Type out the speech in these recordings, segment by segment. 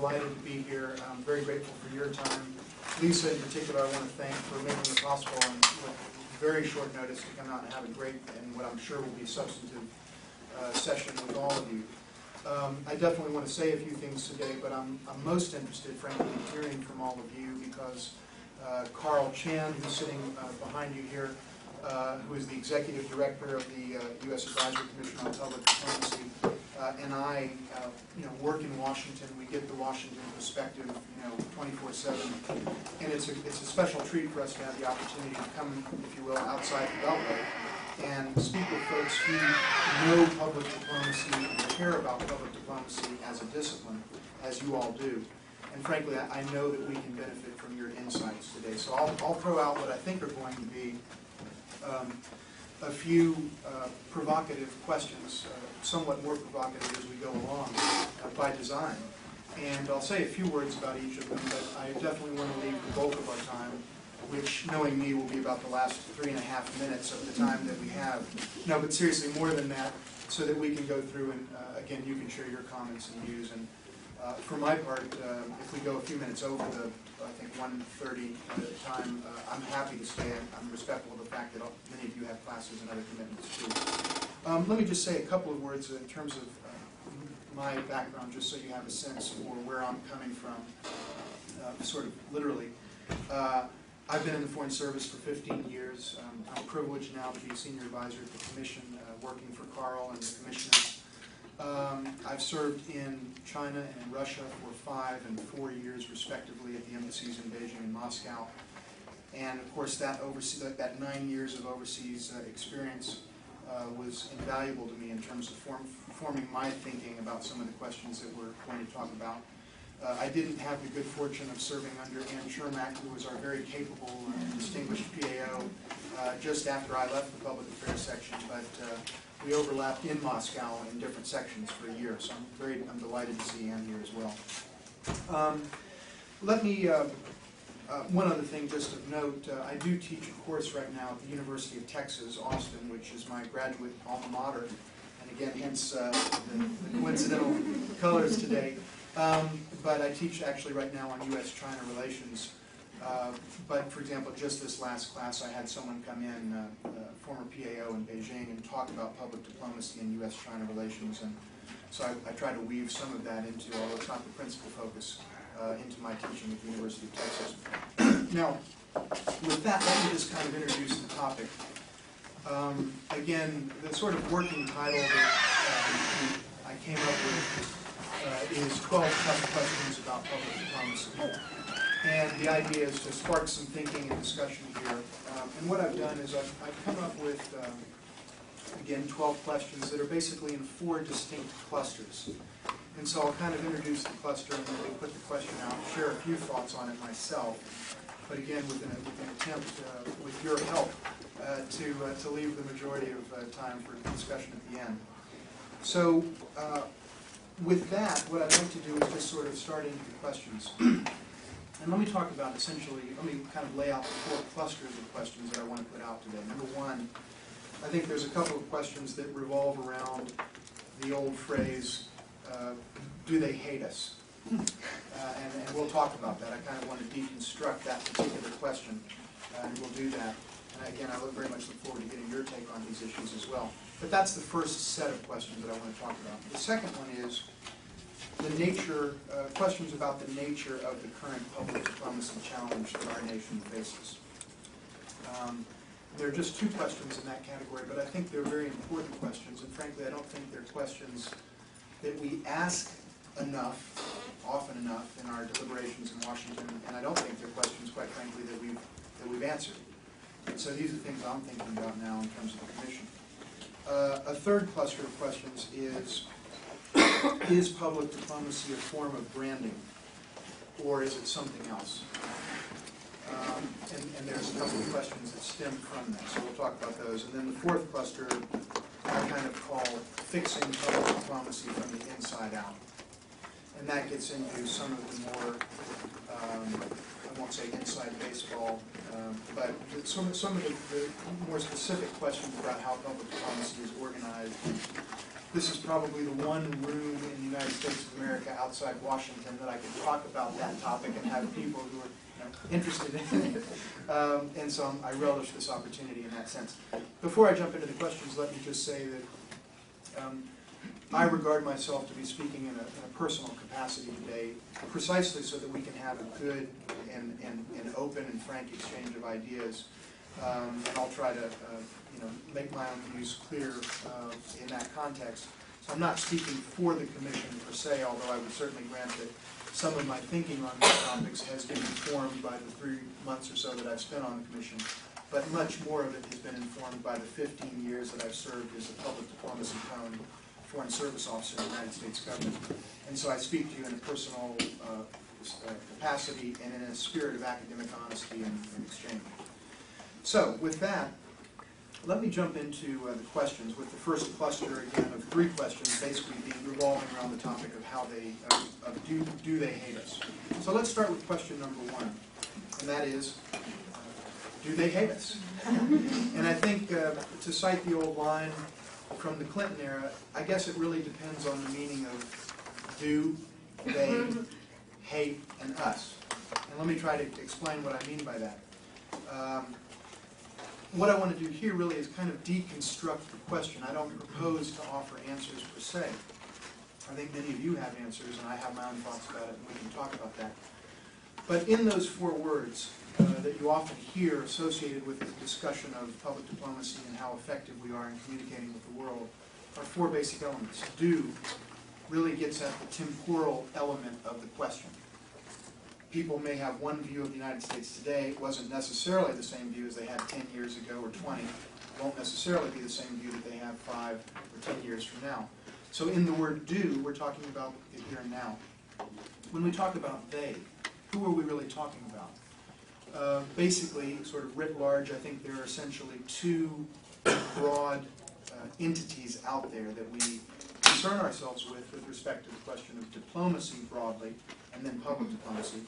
delighted to be here. I'm very grateful for your time. Lisa, in particular, I want to thank for making it possible on very short notice to come out and have a great and what I'm sure will be a substantive session with all of you. I definitely want to say a few things today, but I'm most interested, frankly, in hearing from all of you because Carl Chan, who's sitting behind you here, who is the Executive Director of the U.S. Advisory Commission on Public Diplomacy, and I, work in Washington. We get the Washington perspective, 24/7, and it's a special treat for us to have the opportunity to come, if you will, outside the Beltway and speak with folks who know public diplomacy and care about public diplomacy as a discipline, as you all do. And frankly, I know that we can benefit from your insights today. So I'll throw out what I think are going to be a few provocative questions, somewhat more provocative as we go along by design. And I'll say a few words about each of them, but I definitely want to leave the bulk of our time, which, knowing me, will be about the last 3.5 minutes of the time that we have. No, but seriously, more than that, so that we can go through and, again, you can share your comments and views. And for my part, if we go a few minutes over the, I think, 1:30 time, I'm happy to stay. I'm respectful of the fact that many of you have classes and other commitments too. Let me just say a couple of words in terms of my background, just so you have a sense for where I'm coming from, sort of literally. I've been in the Foreign Service for 15 years. I'm privileged now to be Senior Advisor at the Commission, working for Carl and the Commissioners. I've served in China and in Russia for 5 and 4 years, respectively, at the embassies in Beijing and Moscow. And of course, that 9 years of overseas experience was invaluable to me in terms of forming my thinking about some of the questions that we're going to talk about. I didn't have the good fortune of serving under Ann Shermack, who was our very capable and distinguished PAO, just after I left the Public Affairs section, but we overlapped in Moscow in different sections for a year, so I'm delighted to see Ann here as well. Let me, one other thing just of note, I do teach a course right now at the University of Texas, Austin, which is my graduate alma mater, and again, hence the coincidental colors today. But I teach actually right now on U.S.-China relations. But for example, just this last class, I had someone come in, former PAO in Beijing, and talk about public diplomacy and U.S.-China relations. And so I try to weave some of that into, although it's not the principal focus, into my teaching at the University of Texas. Now, with that, let me just kind of introduce the topic. Again, the sort of working title that I came up with is 12 tough questions about public diplomacy. And the idea is to spark some thinking and discussion here. And what I've done is I've come up with, again, 12 questions that are basically in 4 distinct clusters. And so I'll kind of introduce the cluster and then we'll put the question out, share a few thoughts on it myself. But again, with an attempt, with your help, to leave the majority of time for discussion at the end. So, with that, what I'd like to do is just sort of start into the questions. And let me talk about essentially, let me kind of lay out the 4 clusters of questions that I want to put out today. Number one, I think there's a couple of questions that revolve around the old phrase, do they hate us? And we'll talk about that. I kind of want to deconstruct that particular question, and we'll do that. And again, I very much look forward to getting your take on these issues as well. But that's the first set of questions that I want to talk about. The second one is the nature, questions about the nature of the current public diplomacy challenge that our nation faces. There are just 2 questions in that category, but I think they're very important questions, and frankly, I don't think they're questions that we ask enough, often enough, in our deliberations in Washington, and I don't think they're questions, quite frankly, that we've answered. And so these are things I'm thinking about now in terms of the Commission. A third cluster of questions is public diplomacy a form of branding, or is it something else? And there's a couple of questions that stem from that, so we'll talk about those. And then the fourth cluster I kind of call fixing public diplomacy from the inside out. And that gets into some of the more, I won't say inside baseball, but some of the more specific questions about how public diplomacy is organized this is probably the one room in the United States of America outside Washington that I can talk about that topic and have people who are interested in it. And so I relish this opportunity in that sense. Before I jump into the questions, let me just say that I regard myself to be speaking in a personal capacity today, precisely so that we can have a good and open and frank exchange of ideas. And I'll try to make my own views clear in that context. So I'm not speaking for the commission per se, although I would certainly grant that some of my thinking on these topics has been informed by the 3 months or so that I've spent on the commission, but much more of it has been informed by the 15 years that I've served as a public diplomacy cone foreign service officer in the United States government. And so I speak to you in a personal capacity and in a spirit of academic honesty and exchange. So with that, let me jump into the questions, with the first cluster, again, of 3 questions, basically revolving around the topic of how they, do they hate us? So let's start with question number 1, and that is, do they hate us? And I think, to cite the old line from the Clinton era, I guess it really depends on the meaning of do, they, hate, and us. And let me try to explain what I mean by that. What I want to do here really is kind of deconstruct the question. I don't propose to offer answers per se. I think many of you have answers, and I have my own thoughts about it, and we can talk about that. But in those 4 words that you often hear associated with the discussion of public diplomacy and how effective we are in communicating with the world are 4 basic elements. Do really gets at the temporal element of the question. People may have one view of the United States today. It wasn't necessarily the same view as they had 10 years ago or 20. It won't necessarily be the same view that they have 5 or 10 years from now. So in the word do, we're talking about the here and now. When we talk about they, who are we really talking about? Basically, sort of writ large, I think there are essentially 2 broad entities out there that we concern ourselves with respect to the question of diplomacy broadly, and then public diplomacy,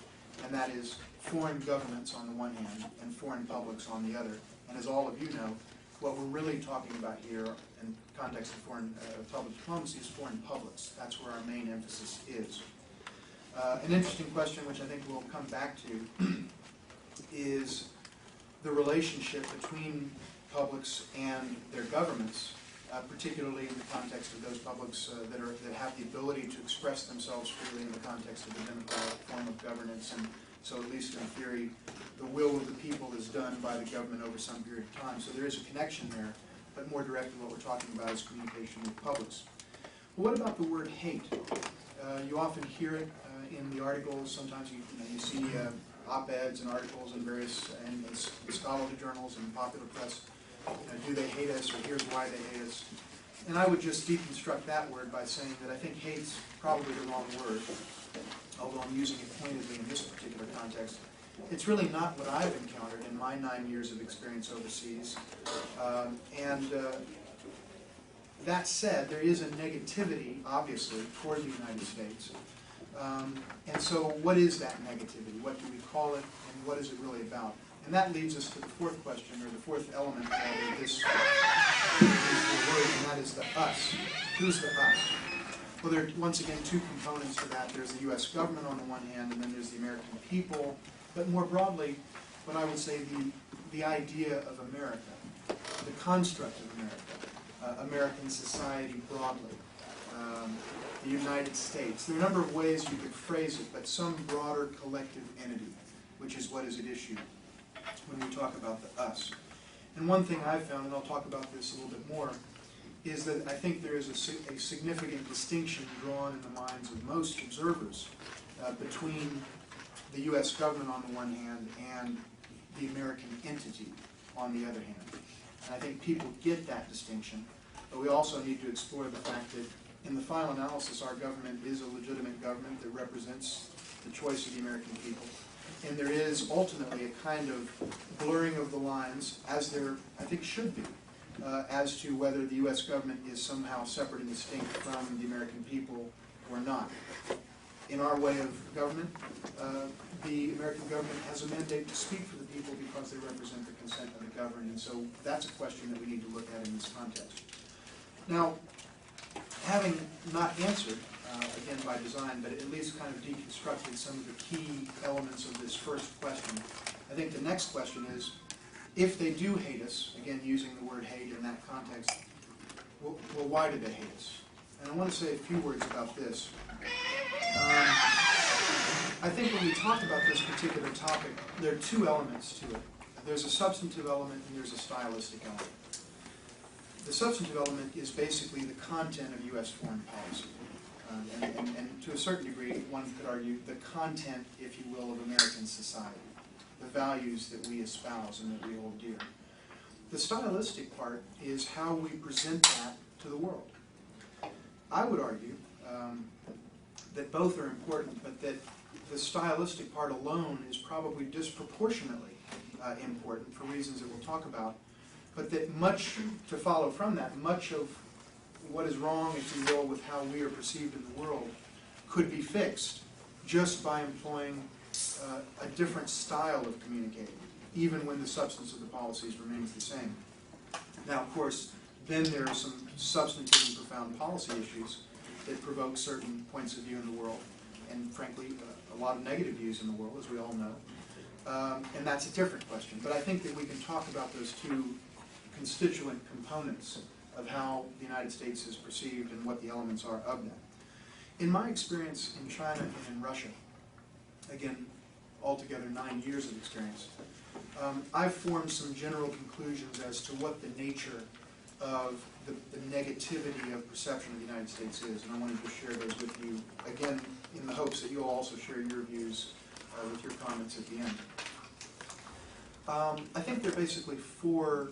and that is foreign governments on the one hand and foreign publics on the other. And as all of you know, what we're really talking about here in the context of foreign public diplomacy is foreign publics. That's where our main emphasis is. An interesting question, which I think we'll come back to, is the relationship between publics and their governments, particularly in the context of those publics that have the ability to express themselves freely in the context of a democratic form of governance. And so at least in theory, the will of the people is done by the government over some period of time. So there is a connection there, but more directly what we're talking about is communication with publics. Well, what about the word hate? You often hear it in the articles. Sometimes you see op-eds and articles in various and scholarly journals and popular press. Do they hate us, or here's why they hate us. And I would just deconstruct that word by saying that I think hate's probably the wrong word, although I'm using it pointedly in this particular context. It's really not what I've encountered in my 9 years of experience overseas. That said, there is a negativity, obviously, toward the United States. And so what is that negativity? What do we call it, and what is it really about? And that leads us to the 4th question, or the 4th element of this word, and that is the us. Who's the us? Well, there are, once again, 2 components to that. There's the U.S. government on the one hand, and then there's the American people. But more broadly, what I would say, the idea of America, the construct of America, American society broadly, the United States. There are a number of ways you could phrase it, but some broader collective entity, which is what is at issue when we talk about the us. And one thing I've found, and I'll talk about this a little bit more, is that I think there is a significant distinction drawn in the minds of most observers between the U.S. government on the one hand and the American entity on the other hand. And I think people get that distinction, but we also need to explore the fact that in the final analysis, our government is a legitimate government that represents the choice of the American people. And there is ultimately a kind of blurring of the lines, as there, I think, should be, as to whether the U.S. government is somehow separate and distinct from the American people or not. In our way of government, the American government has a mandate to speak for the people because they represent the consent of the governed. And so that's a question that we need to look at in this context. Now, having not answered, again by design, but at least kind of deconstructed some of the key elements of this first question, I think the next question is, if they do hate us, again using the word hate in that context, well why do they hate us? And I want to say a few words about this. I think when we talk about this particular topic, there are two elements to it. There's a substantive element and there's a stylistic element. The substantive element is basically the content of U.S. foreign policy. And to a certain degree, one could argue the content, if you will, of American society, the values that we espouse and that we hold dear. The stylistic part is how we present that to the world. I would argue that both are important, but that the stylistic part alone is probably disproportionately important for reasons that we'll talk about, but that much, to follow from that, much of what is wrong, if you will, with how we are perceived in the world could be fixed just by employing a different style of communicating, even when the substance of the policies remains the same. Now, of course, then there are some substantive and profound policy issues that provoke certain points of view in the world, and frankly, a lot of negative views in the world, as we all know. And that's a different question. But I think that we can talk about those two constituent components of how the United States is perceived and what the elements are of that. In my experience in China and in Russia, again, altogether 9 years of experience, I've formed some general conclusions as to what the nature of the negativity of perception of the United States is, and I wanted to share those with you, again, in the hopes that you'll also share your views with your comments at the end. I think there are basically four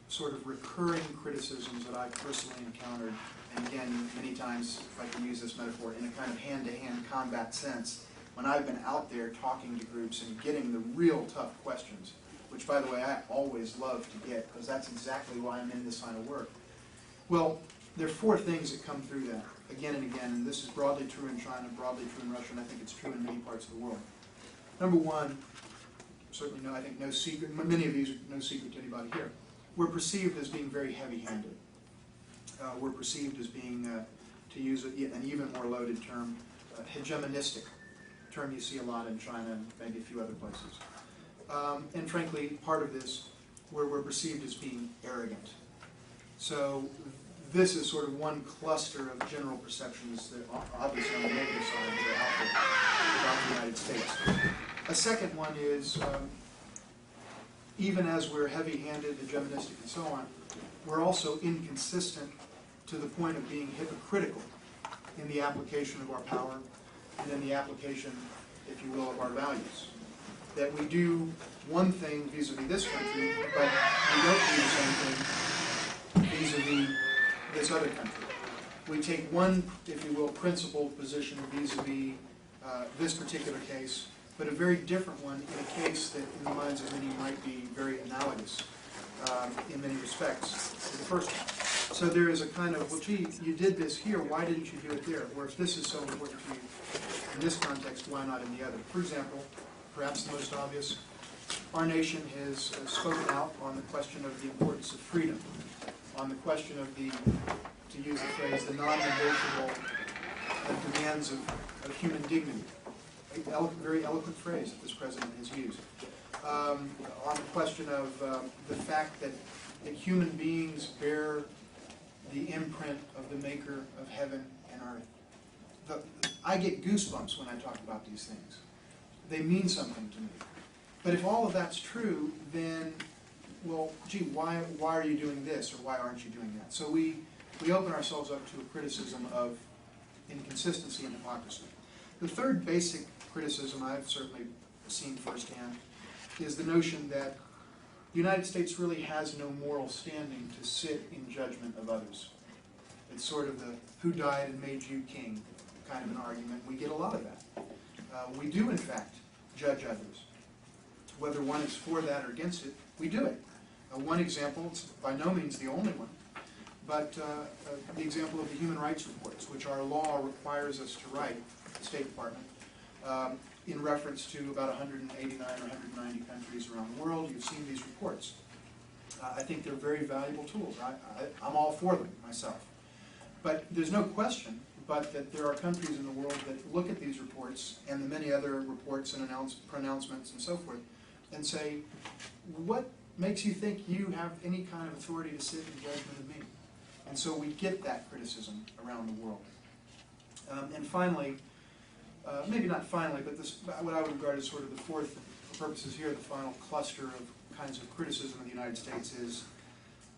sort of recurring criticisms that I've personally encountered, and again, many times, if I can use this metaphor, in a kind of hand-to-hand combat sense, when I've been out there talking to groups and getting the real tough questions, which, by the way, I always love to get, because that's exactly why I'm in this line of work. Well, there are four things that come through that, again and again, and this is broadly true in China, broadly true in Russia, and I think it's true in many parts of the world. Number one, certainly I think no secret, many of these are no secret to anybody here. We're perceived as being very heavy-handed. We're perceived as being, to use an even more loaded term, hegemonistic, a term you see a lot in China and maybe a few other places. And frankly, part of this, where we're perceived as being arrogant. So this is sort of one cluster of general perceptions that obviously on the negative side that are out there about the United States. A second one is, even as we're heavy-handed, hegemonistic, and so on, we're also inconsistent to the point of being hypocritical in the application of our power and in the application, if you will, of our values. That we do one thing vis-a-vis this country, but we don't do the same thing vis-a-vis this other country. We take one, if you will, principled position vis-a-vis this particular case, but a very different one in a case that in the minds of many might be very analogous in many respects to the first one. So there is a kind of, well, gee, you did this here, why didn't you do it there? Or if this is so important to you in this context, why not in the other? For example, perhaps the most obvious, our nation has spoken out on the question of the importance of freedom, on the question of the, to use the phrase, the non-negotiable demands of human dignity. A very eloquent phrase that this president has used. On the question of the fact that human beings bear the imprint of the maker of heaven and earth. I get goosebumps when I talk about these things. They mean something to me. But if all of that's true, then, well, gee, why are you doing this, or why aren't you doing that? So we open ourselves up to a criticism of inconsistency and hypocrisy. The third basic criticism I've certainly seen firsthand is the notion that the United States really has no moral standing to sit in judgment of others. It's sort of the who died and made you king kind of an argument. We get a lot of that. We do, in fact, judge others. Whether one is for that or against it, we do it. One example, it's by no means the only one, but the example of the human rights reports, which our law requires us to write, the State Department, in reference to about 189 or 190 countries around the world. You've seen these reports. I think they're very valuable tools. I'm all for them myself. But there's no question but that there are countries in the world that look at these reports and the many other reports and pronouncements and so forth and say, what makes you think you have any kind of authority to sit in judgment of me? And so we get that criticism around the world. And finally, maybe not finally, but this, what I would regard as sort of the fourth, for purposes here, the final cluster of kinds of criticism of the United States is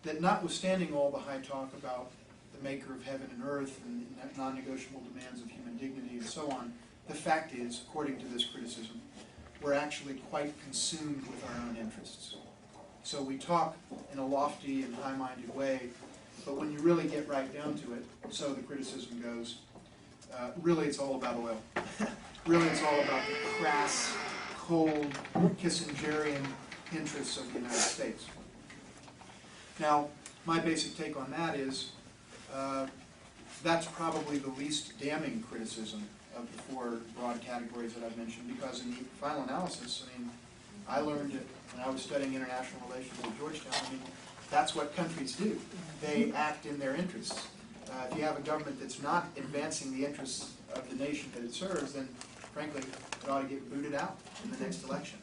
that notwithstanding all the high talk about the maker of heaven and earth and non-negotiable demands of human dignity and so on, the fact is, according to this criticism, we're actually quite consumed with our own interests. So we talk in a lofty and high-minded way, but when you really get right down to it, so the criticism goes, really it's all about oil. Really it's all about the crass, cold, Kissingerian interests of the United States. Now, my basic take on that is that's probably the least damning criticism of the four broad categories that I've mentioned, because in the final analysis, I mean, I learned it when I was studying international relations at Georgetown. I mean, that's what countries do. They act in their interests. If you have a government that's not advancing the interests of the nation that it serves, then frankly, it ought to get booted out in the next election.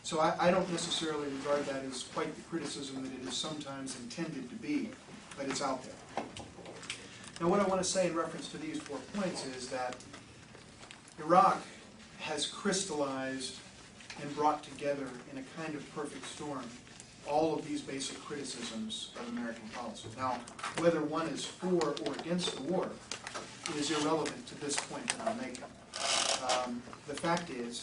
So I don't necessarily regard that as quite the criticism that it is sometimes intended to be, but it's out there. Now what I want to say in reference to these 4 points is that Iraq has crystallized and brought together in a kind of perfect storm all of these basic criticisms of American policy. Now, whether one is for or against the war is irrelevant to this point that I'm making. The fact is,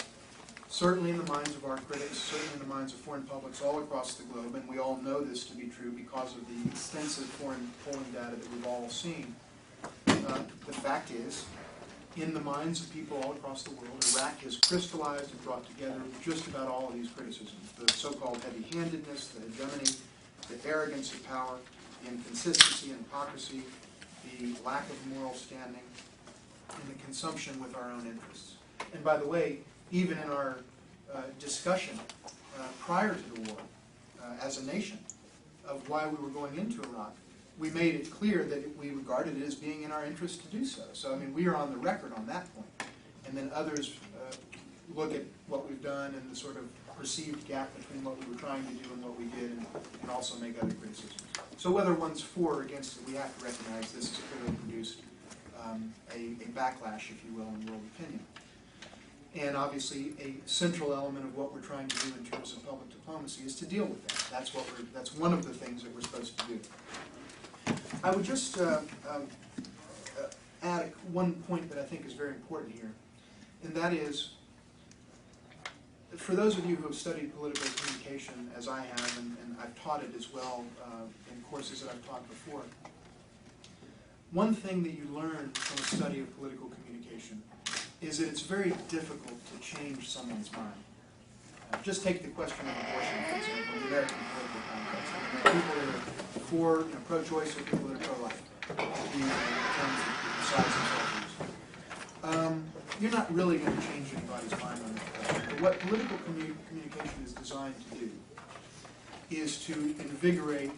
certainly in the minds of our critics, certainly in the minds of foreign publics all across the globe, and we all know this to be true because of the extensive foreign polling data that we've all seen, the fact is, in the minds of people all across the world, Iraq has crystallized and brought together just about all of these criticisms. The so-called heavy-handedness, the hegemony, the arrogance of power, the inconsistency and hypocrisy, the lack of moral standing, and the consumption with our own interests. And by the way, even in our discussion prior to the war, as a nation, of why we were going into Iraq, we made it clear that we regarded it as being in our interest to do so. So, I mean, we are on the record on that point. And then others look at what we've done and the sort of perceived gap between what we were trying to do and what we did, and also make other criticisms. So whether one's for or against it, we have to recognize this has clearly produced a backlash, if you will, in world opinion. And obviously, a central element of what we're trying to do in terms of public diplomacy is to deal with that. That's one of the things that we're supposed to do. I would just add one point that I think is very important here, and that is, for those of you who have studied political communication, as I have, and I've taught it as well in courses that I've taught before, one thing that you learn from a study of political communication is that it's very difficult to change someone's mind. Just take the question of abortion, for example, in the American political context. I mean, people that are for, pro-choice, or people that are pro-life, in terms of the size themselves use. You're not really going to change anybody's mind on that question. But what political communication is designed to do is to invigorate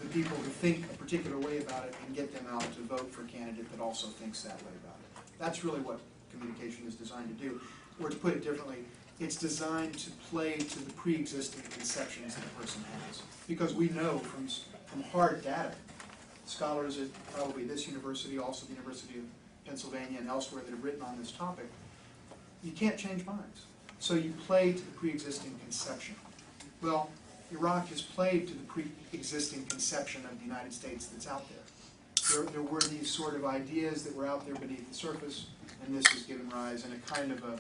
the people who think a particular way about it and get them out to vote for a candidate that also thinks that way about it. That's really what communication is designed to do. Or to put it differently, it's designed to play to the pre-existing conceptions that a person has. Because we know from hard data, scholars at probably this university, also the University of Pennsylvania and elsewhere that have written on this topic, you can't change minds. So you play to the pre-existing conception. Well, Iraq has played to the pre-existing conception of the United States that's out there. There were these sort of ideas that were out there beneath the surface, and this has given rise in a kind of a,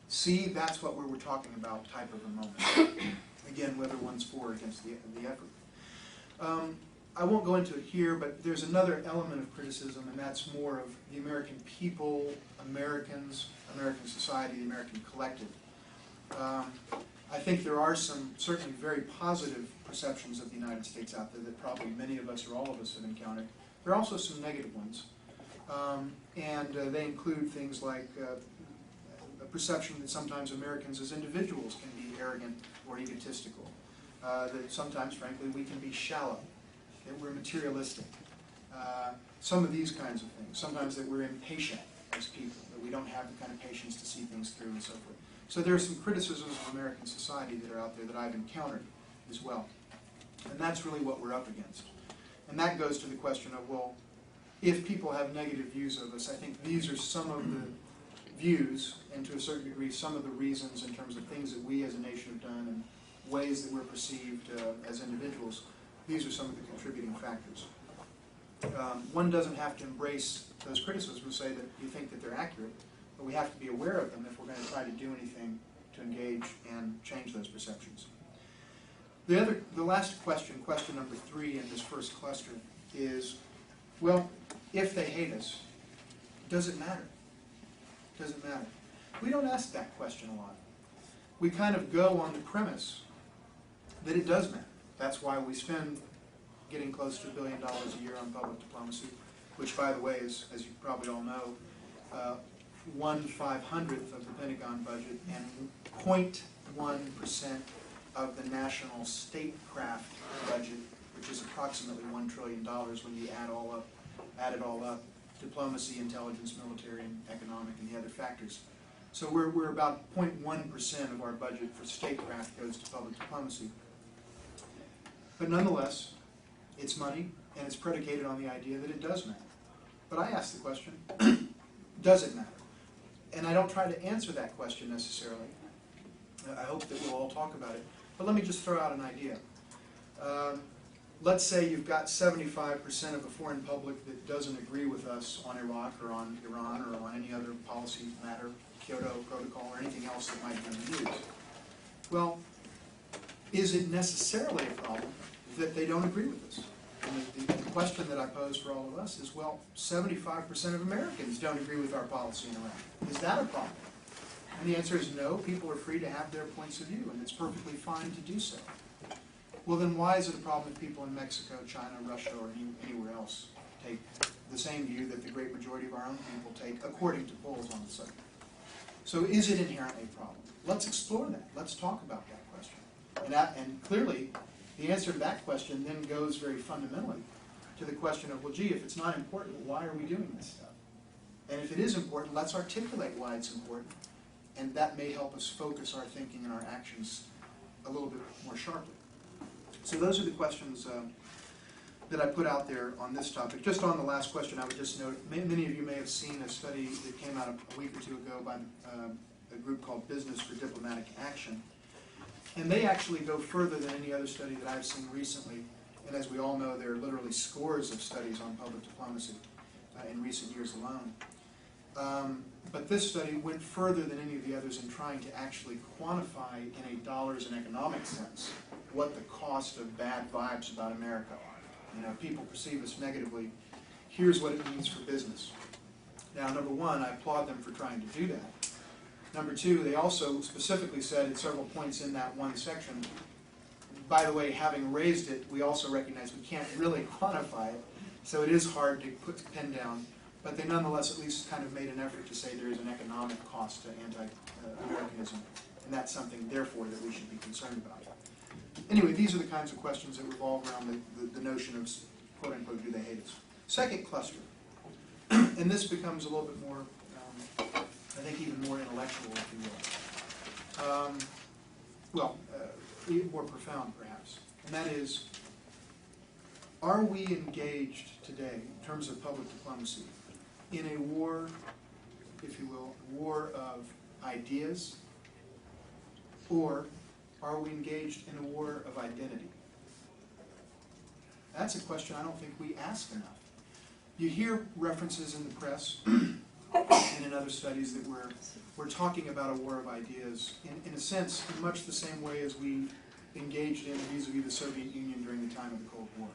see, that's what we were talking about type of a moment. Again, whether one's for or against the effort. I won't go into it here, but there's another element of criticism, and that's more of the American people, Americans, American society, the American collective. I think there are some certainly very positive perceptions of the United States out there that probably many of us or all of us have encountered. There are also some negative ones, and they include things like a perception that sometimes Americans as individuals can be arrogant or egotistical, that sometimes, frankly, we can be shallow, that we're materialistic, Some of these kinds of things. Sometimes that we're impatient as people, that we don't have the kind of patience to see things through and so forth. So there are some criticisms of American society that are out there that I've encountered as well. And that's really what we're up against. And that goes to the question of, well, if people have negative views of us, I think these are some of the views, and to a certain degree, some of the reasons in terms of things that we as a nation have done and ways that we're perceived as individuals. These are some of the contributing factors. One doesn't have to embrace those criticisms and say that you think that they're accurate, but we have to be aware of them if we're going to try to do anything to engage and change those perceptions. The last question, question number 3 in this first cluster is, well, if they hate us, does it matter? Does it matter? We don't ask that question a lot. We kind of go on the premise that it does matter. That's why we spend getting close to $1 billion a year on public diplomacy, which, by the way, is, as you probably all know, 1/500th of the Pentagon budget and 0.1% of the national statecraft budget, which is approximately $1 trillion when you add it all up, diplomacy, intelligence, military, and economic, and the other factors. So we're about 0.1% of our budget for statecraft goes to public diplomacy. But nonetheless, it's money, and it's predicated on the idea that it does matter. But I ask the question, does it matter? And I don't try to answer that question necessarily. I hope that we'll all talk about it. But let me just throw out an idea. Let's say you've got 75% of the foreign public that doesn't agree with us on Iraq or on Iran or on any other policy matter, Kyoto Protocol, or anything else that might be in the news. Well, is it necessarily a problem that they don't agree with us? And the question that I pose for all of us is, well, 75% of Americans don't agree with our policy in Iraq. Is that a problem? And the answer is no. People are free to have their points of view, and it's perfectly fine to do so. Well, then why is it a problem if people in Mexico, China, Russia, or anywhere else take the same view that the great majority of our own people take, according to polls on the subject? So is it inherently a problem? Let's explore that. Let's talk about that question. And clearly, the answer to that question then goes very fundamentally to the question of, well, gee, if it's not important, why are we doing this stuff? And if it is important, let's articulate why it's important, and that may help us focus our thinking and our actions a little bit more sharply. So those are the questions that I put out there on this topic. Just on the last question, I would just note, many of you may have seen a study that came out a week or two ago by a group called Business for Diplomatic Action. And they actually go further than any other study that I've seen recently. And as we all know, there are literally scores of studies on public diplomacy in recent years alone. But this study went further than any of the others in trying to actually quantify in a dollars and economic sense what the cost of bad vibes about America are. You know, people perceive us negatively. Here's what it means for business. Now, number one, I applaud them for trying to do that. Number two, they also specifically said at several points in that one section, by the way, having raised it, we also recognize we can't really quantify it, so it is hard to put the pen down, but they nonetheless at least kind of made an effort to say there is an economic cost to anti-Americanism, and that's something, therefore, that we should be concerned about. Anyway, these are the kinds of questions that revolve around the notion of, quote-unquote, do they hate us? Second cluster, and this becomes a little bit more, I think even more intellectual, if you will. More profound, perhaps. And that is, are we engaged today, in terms of public diplomacy, in a war, if you will, war of ideas, or are we engaged in a war of identity? That's a question I don't think we ask enough. You hear references in the press and in other studies that we're talking about a war of ideas, in a sense, in much the same way as we engaged in vis-a-vis the Soviet Union during the time of the Cold War.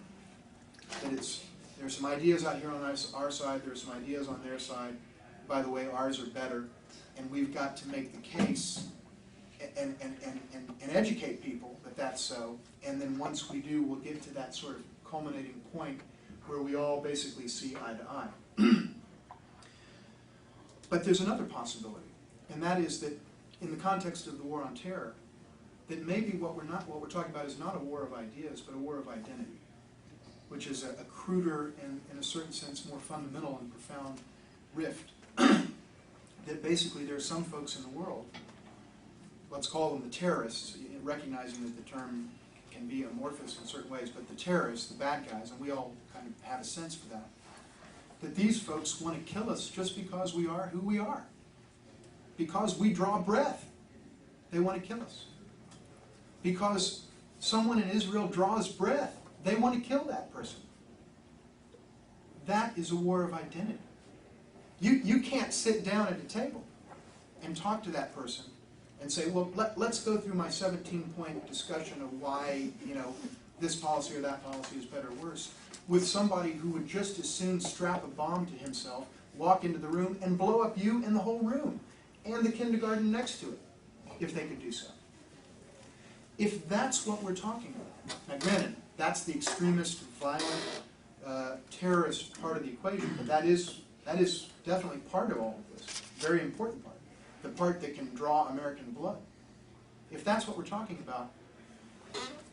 That there are some ideas out here on our side, there are some ideas on their side. By the way, ours are better, and we've got to make the case and educate people that that's so, and then once we do, we'll get to that sort of culminating point where we all basically see eye to eye. But there's another possibility, and that is that in the context of the war on terror, that maybe what we're talking about is not a war of ideas, but a war of identity. which is a cruder and, in a certain sense, more fundamental and profound rift. That basically there are some folks in the world, let's call them the terrorists, recognizing that the term can be amorphous in certain ways, but the terrorists, the bad guys, and we all kind of have a sense for that, that these folks want to kill us just because we are who we are. Because we draw breath, they want to kill us. Because someone in Israel draws breath, they want to kill that person. That is a war of identity. You can't sit down at a table and talk to that person and say, well, let's go through my 17-point discussion of why, this policy or that policy is better or worse, with somebody who would just as soon strap a bomb to himself, walk into the room, and blow up you and the whole room, and the kindergarten next to it, if they could do so. If that's what we're talking about, now granted, that's the extremist, violent, terrorist part of the equation, but that is definitely part of all of this, very important part, the part that can draw American blood. If that's what we're talking about,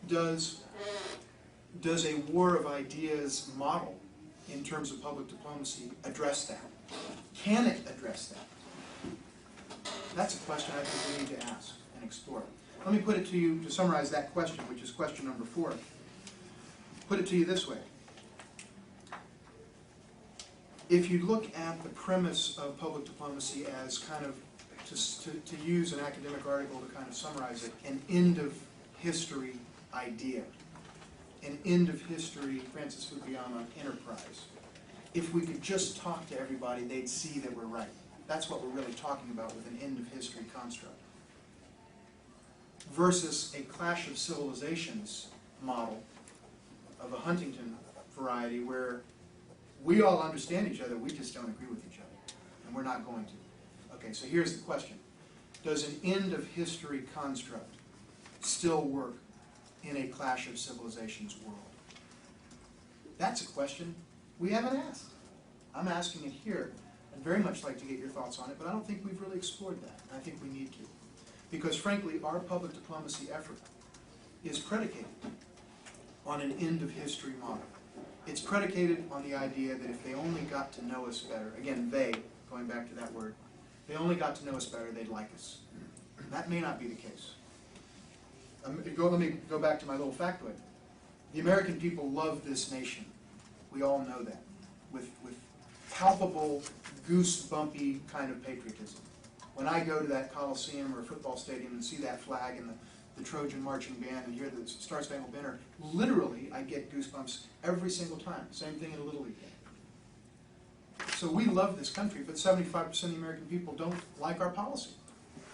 does a war of ideas model in terms of public diplomacy address that? Can it address that? That's a question I think we need to ask and explore. Let me put it to you, to summarize that question, which is question number 4. Put it to you this way. If you look at the premise of public diplomacy as kind of, to use an academic article to kind of summarize it, an end of history idea, an end of history, Francis Fukuyama, enterprise. If we could just talk to everybody, they'd see that we're right. That's what we're really talking about with an end of history construct. Versus a clash of civilizations model of a Huntington variety where we all understand each other, we just don't agree with each other, and we're not going to. Okay, so here's the question. Does an end of history construct still work in a clash of civilizations world? That's a question we haven't asked. I'm asking it here. I'd very much like to get your thoughts on it, but I don't think we've really explored that. I think we need to. Because frankly, our public diplomacy effort is predicated on an end of history model. It's predicated on the idea that if they only got to know us better, again, they, going back to that word, they only got to know us better, they'd like us. That may not be the case. Let me go back to my little factoid. The American people love this nation. We all know that. With palpable, goosebumpy kind of patriotism. When I go to that Coliseum or a football stadium and see that flag and the Trojan marching band and hear the Star Spangled Banner, literally I get goosebumps every single time. Same thing in a Little League game. So we love this country, but 75% of the American people don't like our policy,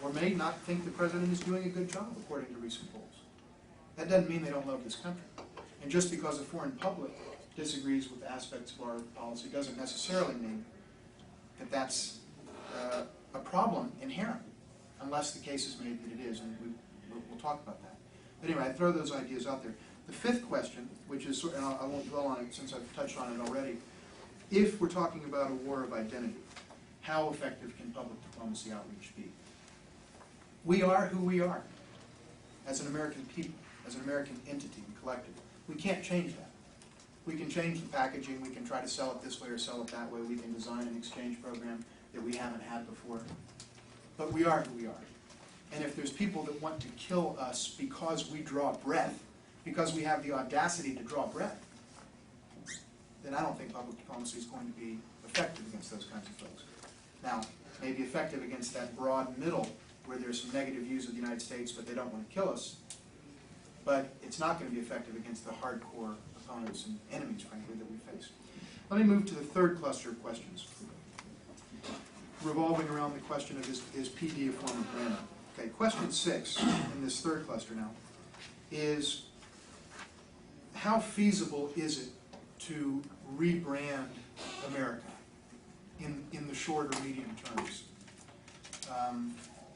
or may not think the president is doing a good job, according to recent polls. That doesn't mean they don't love this country. And just because a foreign public disagrees with aspects of our policy doesn't necessarily mean that that's a problem inherent, unless the case is made that it is, and we'll talk about that. But anyway, I throw those ideas out there. The 5th question, which is, and I won't dwell on it since I've touched on it already, if we're talking about a war of identity, how effective can public diplomacy outreach be? We are who we are as an American people, as an American entity and collective. We can't change that. We can change the packaging, we can try to sell it this way or sell it that way, we can design an exchange program that we haven't had before. But we are who we are. And if there's people that want to kill us because we draw breath, because we have the audacity to draw breath, then I don't think public diplomacy is going to be effective against those kinds of folks. Now, maybe effective against that broad middle where there's some negative views of the United States but they don't want to kill us. But it's not going to be effective against the hardcore opponents and enemies, frankly, that we face. Let me move to the 3rd cluster of questions, revolving around the question of is PD a form of branding? Okay, question 6 in this 3rd cluster now is how feasible is it to rebrand America in the short or medium terms?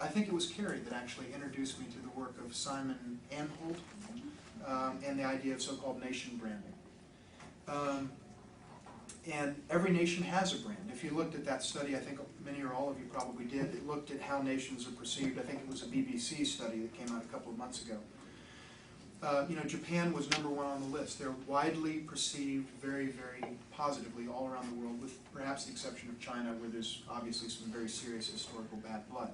I think it was Carrie that actually introduced me to the work of Simon Anholt and the idea of so-called nation branding. And every nation has a brand. If you looked at that study, I think many or all of you probably did, it looked at how nations are perceived. I think it was a BBC study that came out a couple of months ago. Japan was #1 on the list. They're widely perceived very, very positively all around the world, with perhaps the exception of China, where there's obviously some very serious historical bad blood.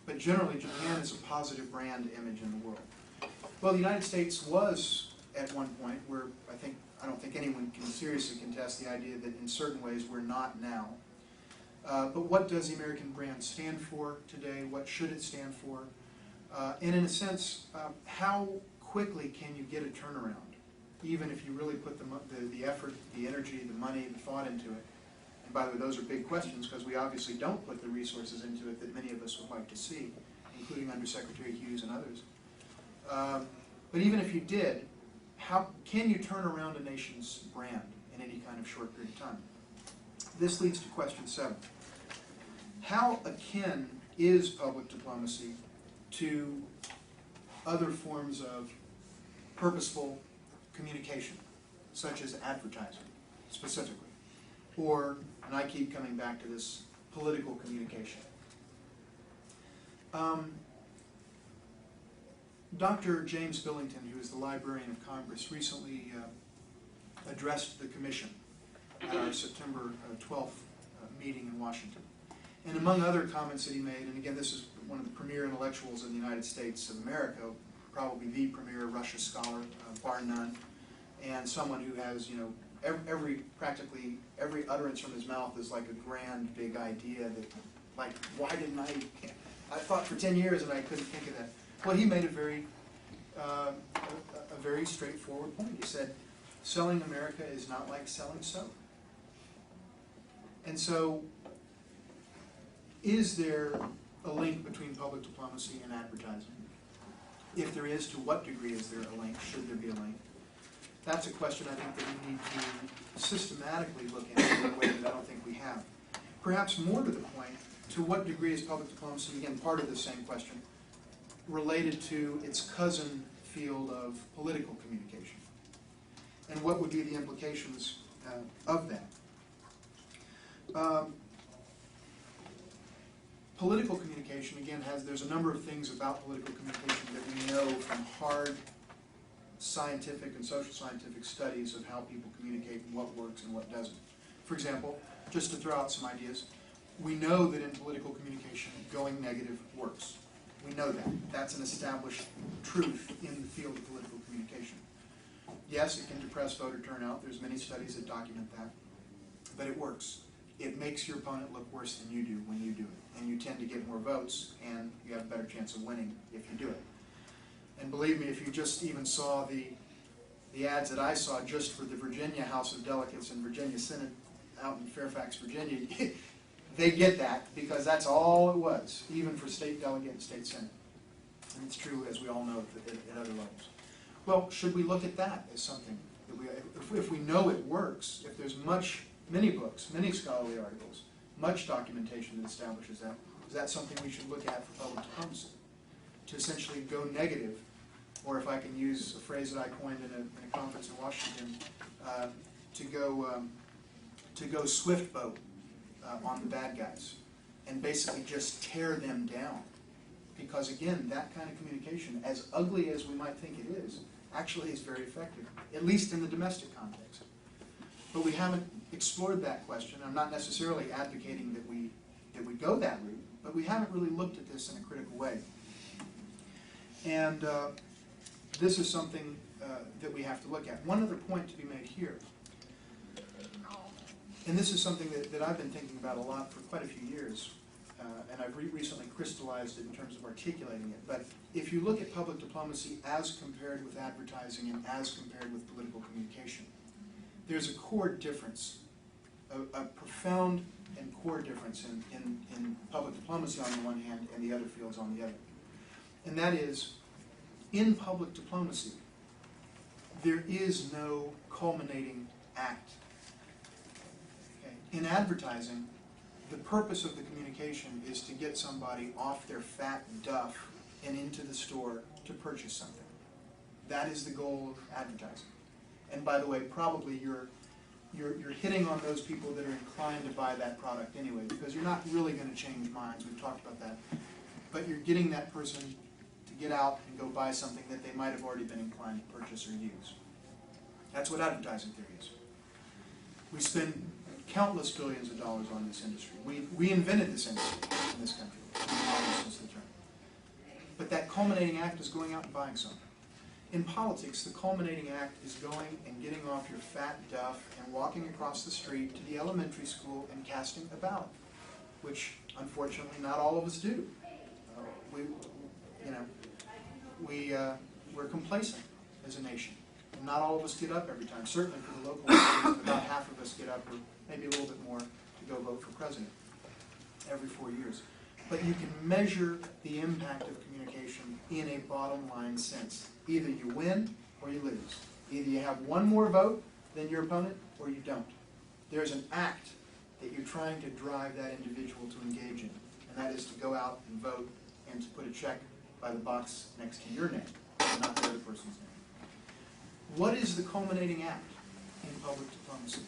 But generally, Japan is a positive brand image in the world. Well, the United States was at one point where I don't think anyone can seriously contest the idea that in certain ways we're not now. But what does the American brand stand for today? What should it stand for? And in a sense, how quickly can you get a turnaround, even if you really put the effort, the energy, the money, the thought into it? And by the way, those are big questions, because we obviously don't put the resources into it that many of us would like to see, including Undersecretary Hughes and others. But even if you did, how can you turn around a nation's brand in any kind of short period of time? This leads to question 7. How akin is public diplomacy to other forms of purposeful communication, such as advertising, specifically? Or, and I keep coming back to this, political communication. Dr. James Billington, who is the Librarian of Congress, recently addressed the Commission at our September 12th meeting in Washington. And among other comments that he made, and again, this is one of the premier intellectuals in the United States of America, probably the premier Russia scholar, bar none, and someone who has, practically every utterance from his mouth is like a grand, big idea that, like, why didn't I thought for 10 years and I couldn't think of that. Well, he made a very straightforward point. He said, selling America is not like selling soap. And so, is there a link between public diplomacy and advertising? If there is, to what degree is there a link? Should there be a link? That's a question I think that we need to systematically look at in a way that I don't think we have. Perhaps more to the point, to what degree is public diplomacy, again, part of the same question, related to its cousin field of political communication? And what would be the implications of that? Political communication, again, there's a number of things about political communication that we know from hard scientific and social scientific studies of how people communicate and what works and what doesn't. For example, just to throw out some ideas, we know that in political communication, going negative works. We know that. That's an established truth in the field of political communication. Yes, it can depress voter turnout. There's many studies that document that. But it works. It makes your opponent look worse than you do when you do it. And you tend to get more votes, and you have a better chance of winning if you do it. And believe me, if you just even saw the ads that I saw just for the Virginia House of Delegates and Virginia Senate out in Fairfax, Virginia, they get that, because that's all it was, even for state delegate and state senate. And it's true, as we all know, at other levels. Well, should we look at that as something that if we know it works, if there's many books, many scholarly articles, much documentation that establishes that, is that something we should look at for public diplomacy? To essentially go negative, or if I can use a phrase that I coined in a conference in Washington, to go swift boat on the bad guys, and basically just tear them down. Because again, that kind of communication, as ugly as we might think it is, actually is very effective, at least in the domestic context. But we haven't explored that question. I'm not necessarily advocating that we go that route, but we haven't really looked at this in a critical way. And this is something that we have to look at. One other point to be made here, and this is something that I've been thinking about a lot for quite a few years, and I've recently crystallized it in terms of articulating it. But if you look at public diplomacy as compared with advertising and as compared with political communication, there's a core difference, a profound and core difference in public diplomacy on the one hand and the other fields on the other. And that is, in public diplomacy, there is no culminating act. Okay? In advertising, the purpose of the communication is to get somebody off their fat duff and into the store to purchase something. That is the goal of advertising. And by the way, probably you're hitting on those people that are inclined to buy that product anyway, because you're not really going to change minds. We've talked about that. But you're getting that person to get out and go buy something that they might have already been inclined to purchase or use. That's what advertising theory is. We spend countless billions of dollars on this industry. We invented this industry in this country, since the term. But that culminating act is going out and buying something. In politics, the culminating act is going and getting off your fat duff and walking across the street to the elementary school and casting a ballot, which unfortunately not all of us do. We're complacent as a nation. And not all of us get up every time. Certainly for the local elections, about half of us get up, or maybe a little bit more, to go vote for president every 4 years. But you can measure the impact of communication in a bottom line sense. Either you win or you lose. Either you have one more vote than your opponent or you don't. There's an act that you're trying to drive that individual to engage in, and that is to go out and vote and to put a check by the box next to your name, and not the other person's name. What is the culminating act in public diplomacy?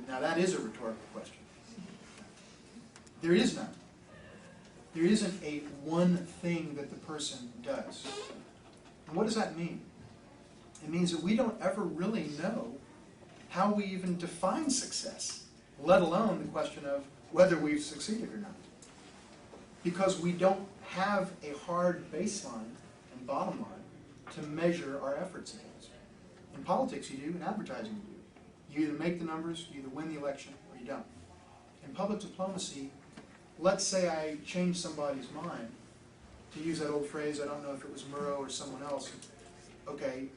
Now that is a rhetorical question. There is none. There isn't a one thing that the person does. And what does that mean? It means that we don't ever really know how we even define success, let alone the question of whether we've succeeded or not. Because we don't have a hard baseline and bottom line to measure our efforts against. In politics you do, in advertising you do. You either make the numbers, you either win the election, or you don't. In public diplomacy, let's say I change somebody's mind, to use that old phrase, I don't know if it was Murrow or someone else, okay,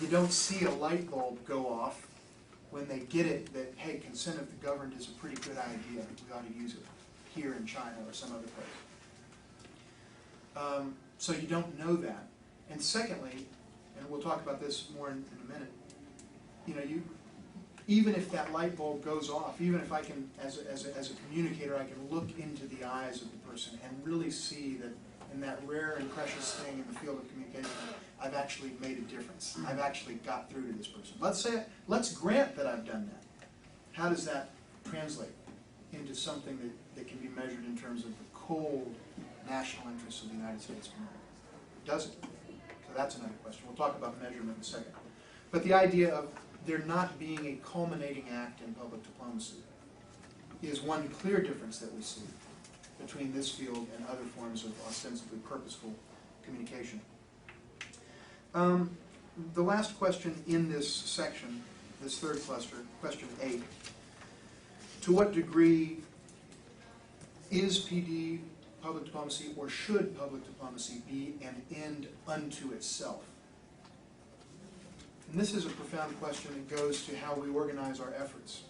you don't see a light bulb go off when they get it that, hey, consent of the governed is a pretty good idea, we ought to use it here in China or some other place. So you don't know that. And secondly, and we'll talk about this more in a minute, even if that light bulb goes off, even if I can, as a communicator, I can look into the eyes of the person and really see that in that rare and precious thing in the field of communication, I've actually made a difference. I've actually got through to this person. Let's grant that I've done that. How does that translate into something that can be measured in terms of the cold national interests of the United States of America? Does it? So that's another question. We'll talk about measurement in a second. But the idea of there not being a culminating act in public diplomacy is one clear difference that we see between this field and other forms of ostensibly purposeful communication. The last question in this section, this third cluster, question 8, to what degree is PD public diplomacy, or should public diplomacy be an end unto itself? And this is a profound question that goes to how we organize our efforts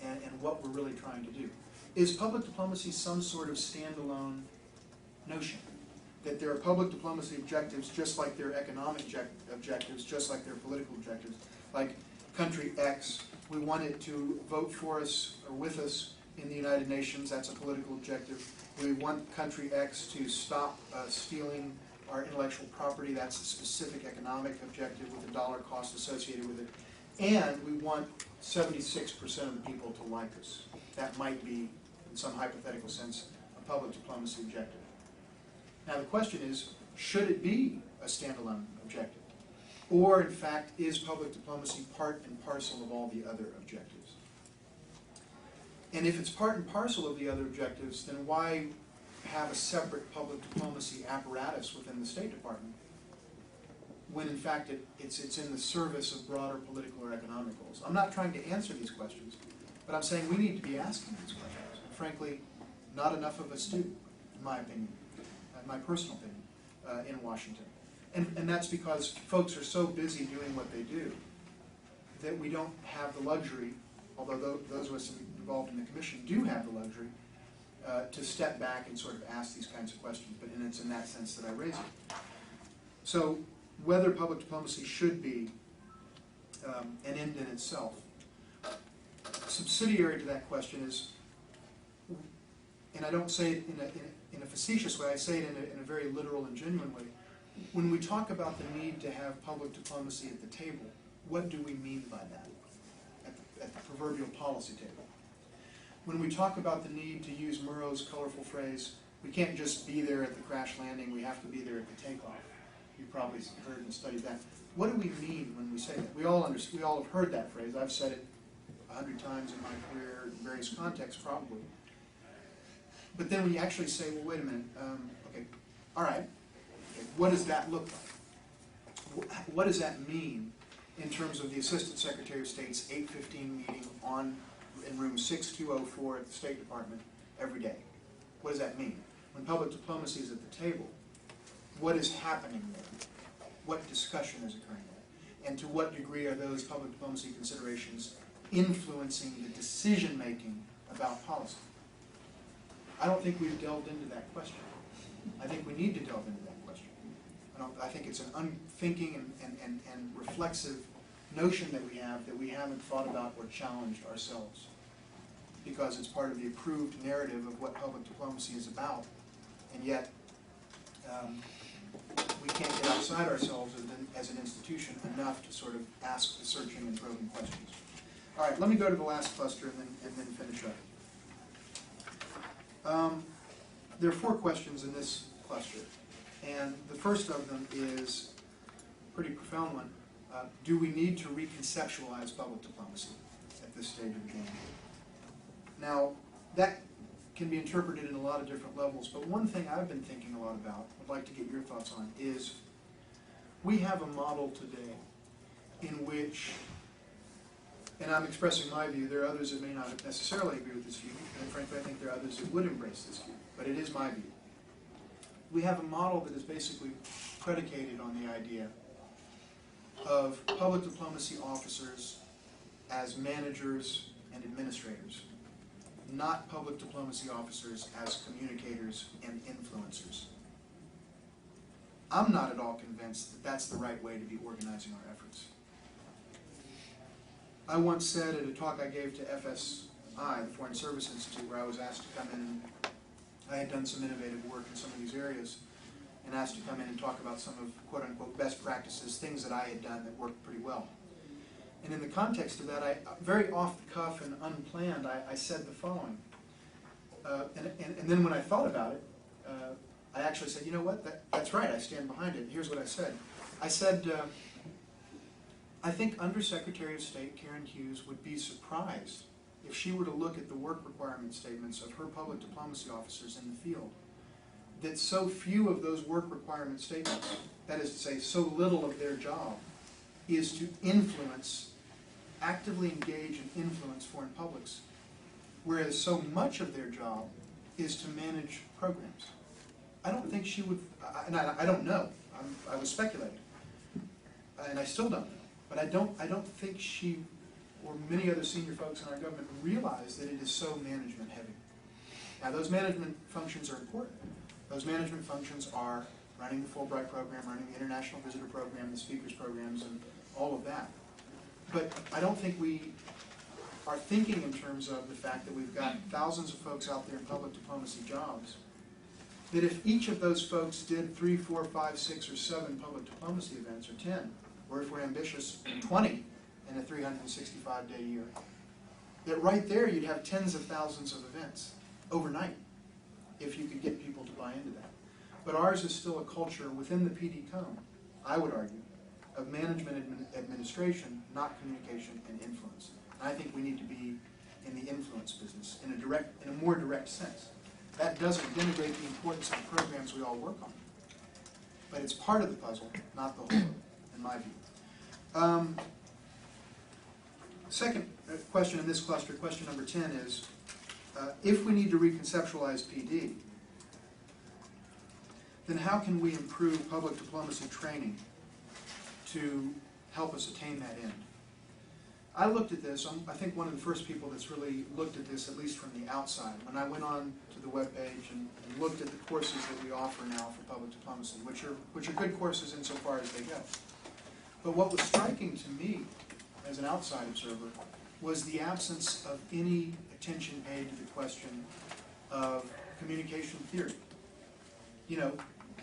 and what we're really trying to do. Is public diplomacy some sort of standalone notion? That there are public diplomacy objectives just like there are economic objectives, just like there are political objectives. Like country X, we want it to vote for us or with us in the United Nations, that's a political objective. We want country X to stop stealing our intellectual property, that's a specific economic objective with a dollar cost associated with it. And we want 76% of the people to like us. That might be, in some hypothetical sense, a public diplomacy objective. Now the question is, should it be a standalone objective? Or in fact, is public diplomacy part and parcel of all the other objectives? And if it's part and parcel of the other objectives, then why have a separate public diplomacy apparatus within the State Department when in fact it's in the service of broader political or economic goals? I'm not trying to answer these questions, but I'm saying we need to be asking these questions. And frankly, not enough of us do, in my opinion, my personal opinion, in Washington. And that's because folks are so busy doing what they do that we don't have the luxury, although those of us involved in the commission do have the luxury, to step back and sort of ask these kinds of questions, but it's in that sense that I raise it. So whether public diplomacy should be an end in itself, subsidiary to that question is, and I don't say it in a facetious way, I say it in a very literal and genuine way. When we talk about the need to have public diplomacy at the table, what do we mean by that at the proverbial policy table? when we talk about the need to use Murrow's colorful phrase, we can't just be there at the crash landing, we have to be there at the takeoff. You probably heard and studied that. What do we mean when we say that? We all have heard that phrase. I've said it 100 times in my career in various contexts, probably. But then when you actually say, well, wait a minute, okay, all right, okay, what does that look like? What does that mean in terms of the Assistant Secretary of State's 8:15 meeting in room 6204 at the State Department every day? What does that mean? When public diplomacy is at the table, what is happening there? What discussion is occurring there? And to what degree are those public diplomacy considerations influencing the decision-making about policy? I don't think we've delved into that question. I think we need to delve into that question. I think it's an unthinking and reflexive notion that we haven't thought about or challenged ourselves, because it's part of the approved narrative of what public diplomacy is about, and yet we can't get outside ourselves as an institution enough to sort of ask the searching and probing questions. All right, let me go to the last cluster and then finish up. There are 4 questions in this cluster, and the first of them is a pretty profound one. Do we need to reconceptualize public diplomacy at this stage of the game? Now, that can be interpreted in a lot of different levels, but one thing I've been thinking a lot about, I'd like to get your thoughts on, is we have a model today in which, and I'm expressing my view, there are others that may not necessarily agree with this view, and frankly I think there are others that would embrace this view, but it is my view. We have a model that is basically predicated on the idea of public diplomacy officers as managers and administrators, not public diplomacy officers as communicators and influencers. I'm not at all convinced that that's the right way to be organizing our efforts. I once said at a talk I gave to FSI, the Foreign Service Institute, where I was asked to come in, and I had done some innovative work in some of these areas, and asked to come in and talk about some of quote-unquote best practices, things that I had done that worked pretty well. And in the context of that, I very off the cuff and unplanned, I said the following. And then when I thought about it, I actually said, you know what, that's right, I stand behind it. Here's what I said. I said, I think Undersecretary of State Karen Hughes would be surprised if she were to look at the work requirement statements of her public diplomacy officers in the field, that so few of those work requirement statements, that is to say, so little of their job, is to influence, actively engage and influence foreign publics, whereas so much of their job is to manage programs. I don't think she would, and I don't know, I was speculating, and I still don't know, but I don't think she or many other senior folks in our government realize that it is so management heavy. Now those management functions are important. Those management functions are running the Fulbright program, running the International Visitor Program, the Speakers Programs, and all of that. But I don't think we are thinking in terms of the fact that we've got thousands of folks out there in public diplomacy jobs, that if each of those folks did 3, 4, 5, 6, or 7 public diplomacy events, or 10, or if we're ambitious, 20 in a 365-day year, that right there you'd have tens of thousands of events overnight if you could get people to buy into that. But ours is still a culture within the PD cone, I would argue, of management administration, not communication and influence. And I think we need to be in the influence business in a more direct sense. That doesn't denigrate the importance of the programs we all work on, but it's part of the puzzle, not the whole, in my view. Second question in this cluster, question number 10 is, if we need to reconceptualize PD, then how can we improve public diplomacy training to help us attain that end? I looked at this, I think one of the first people that's really looked at this, at least from the outside, when I went on to the webpage and looked at the courses that we offer now for public diplomacy, which are good courses insofar as they go. But what was striking to me as an outside observer was the absence of any attention paid to the question of communication theory. You know,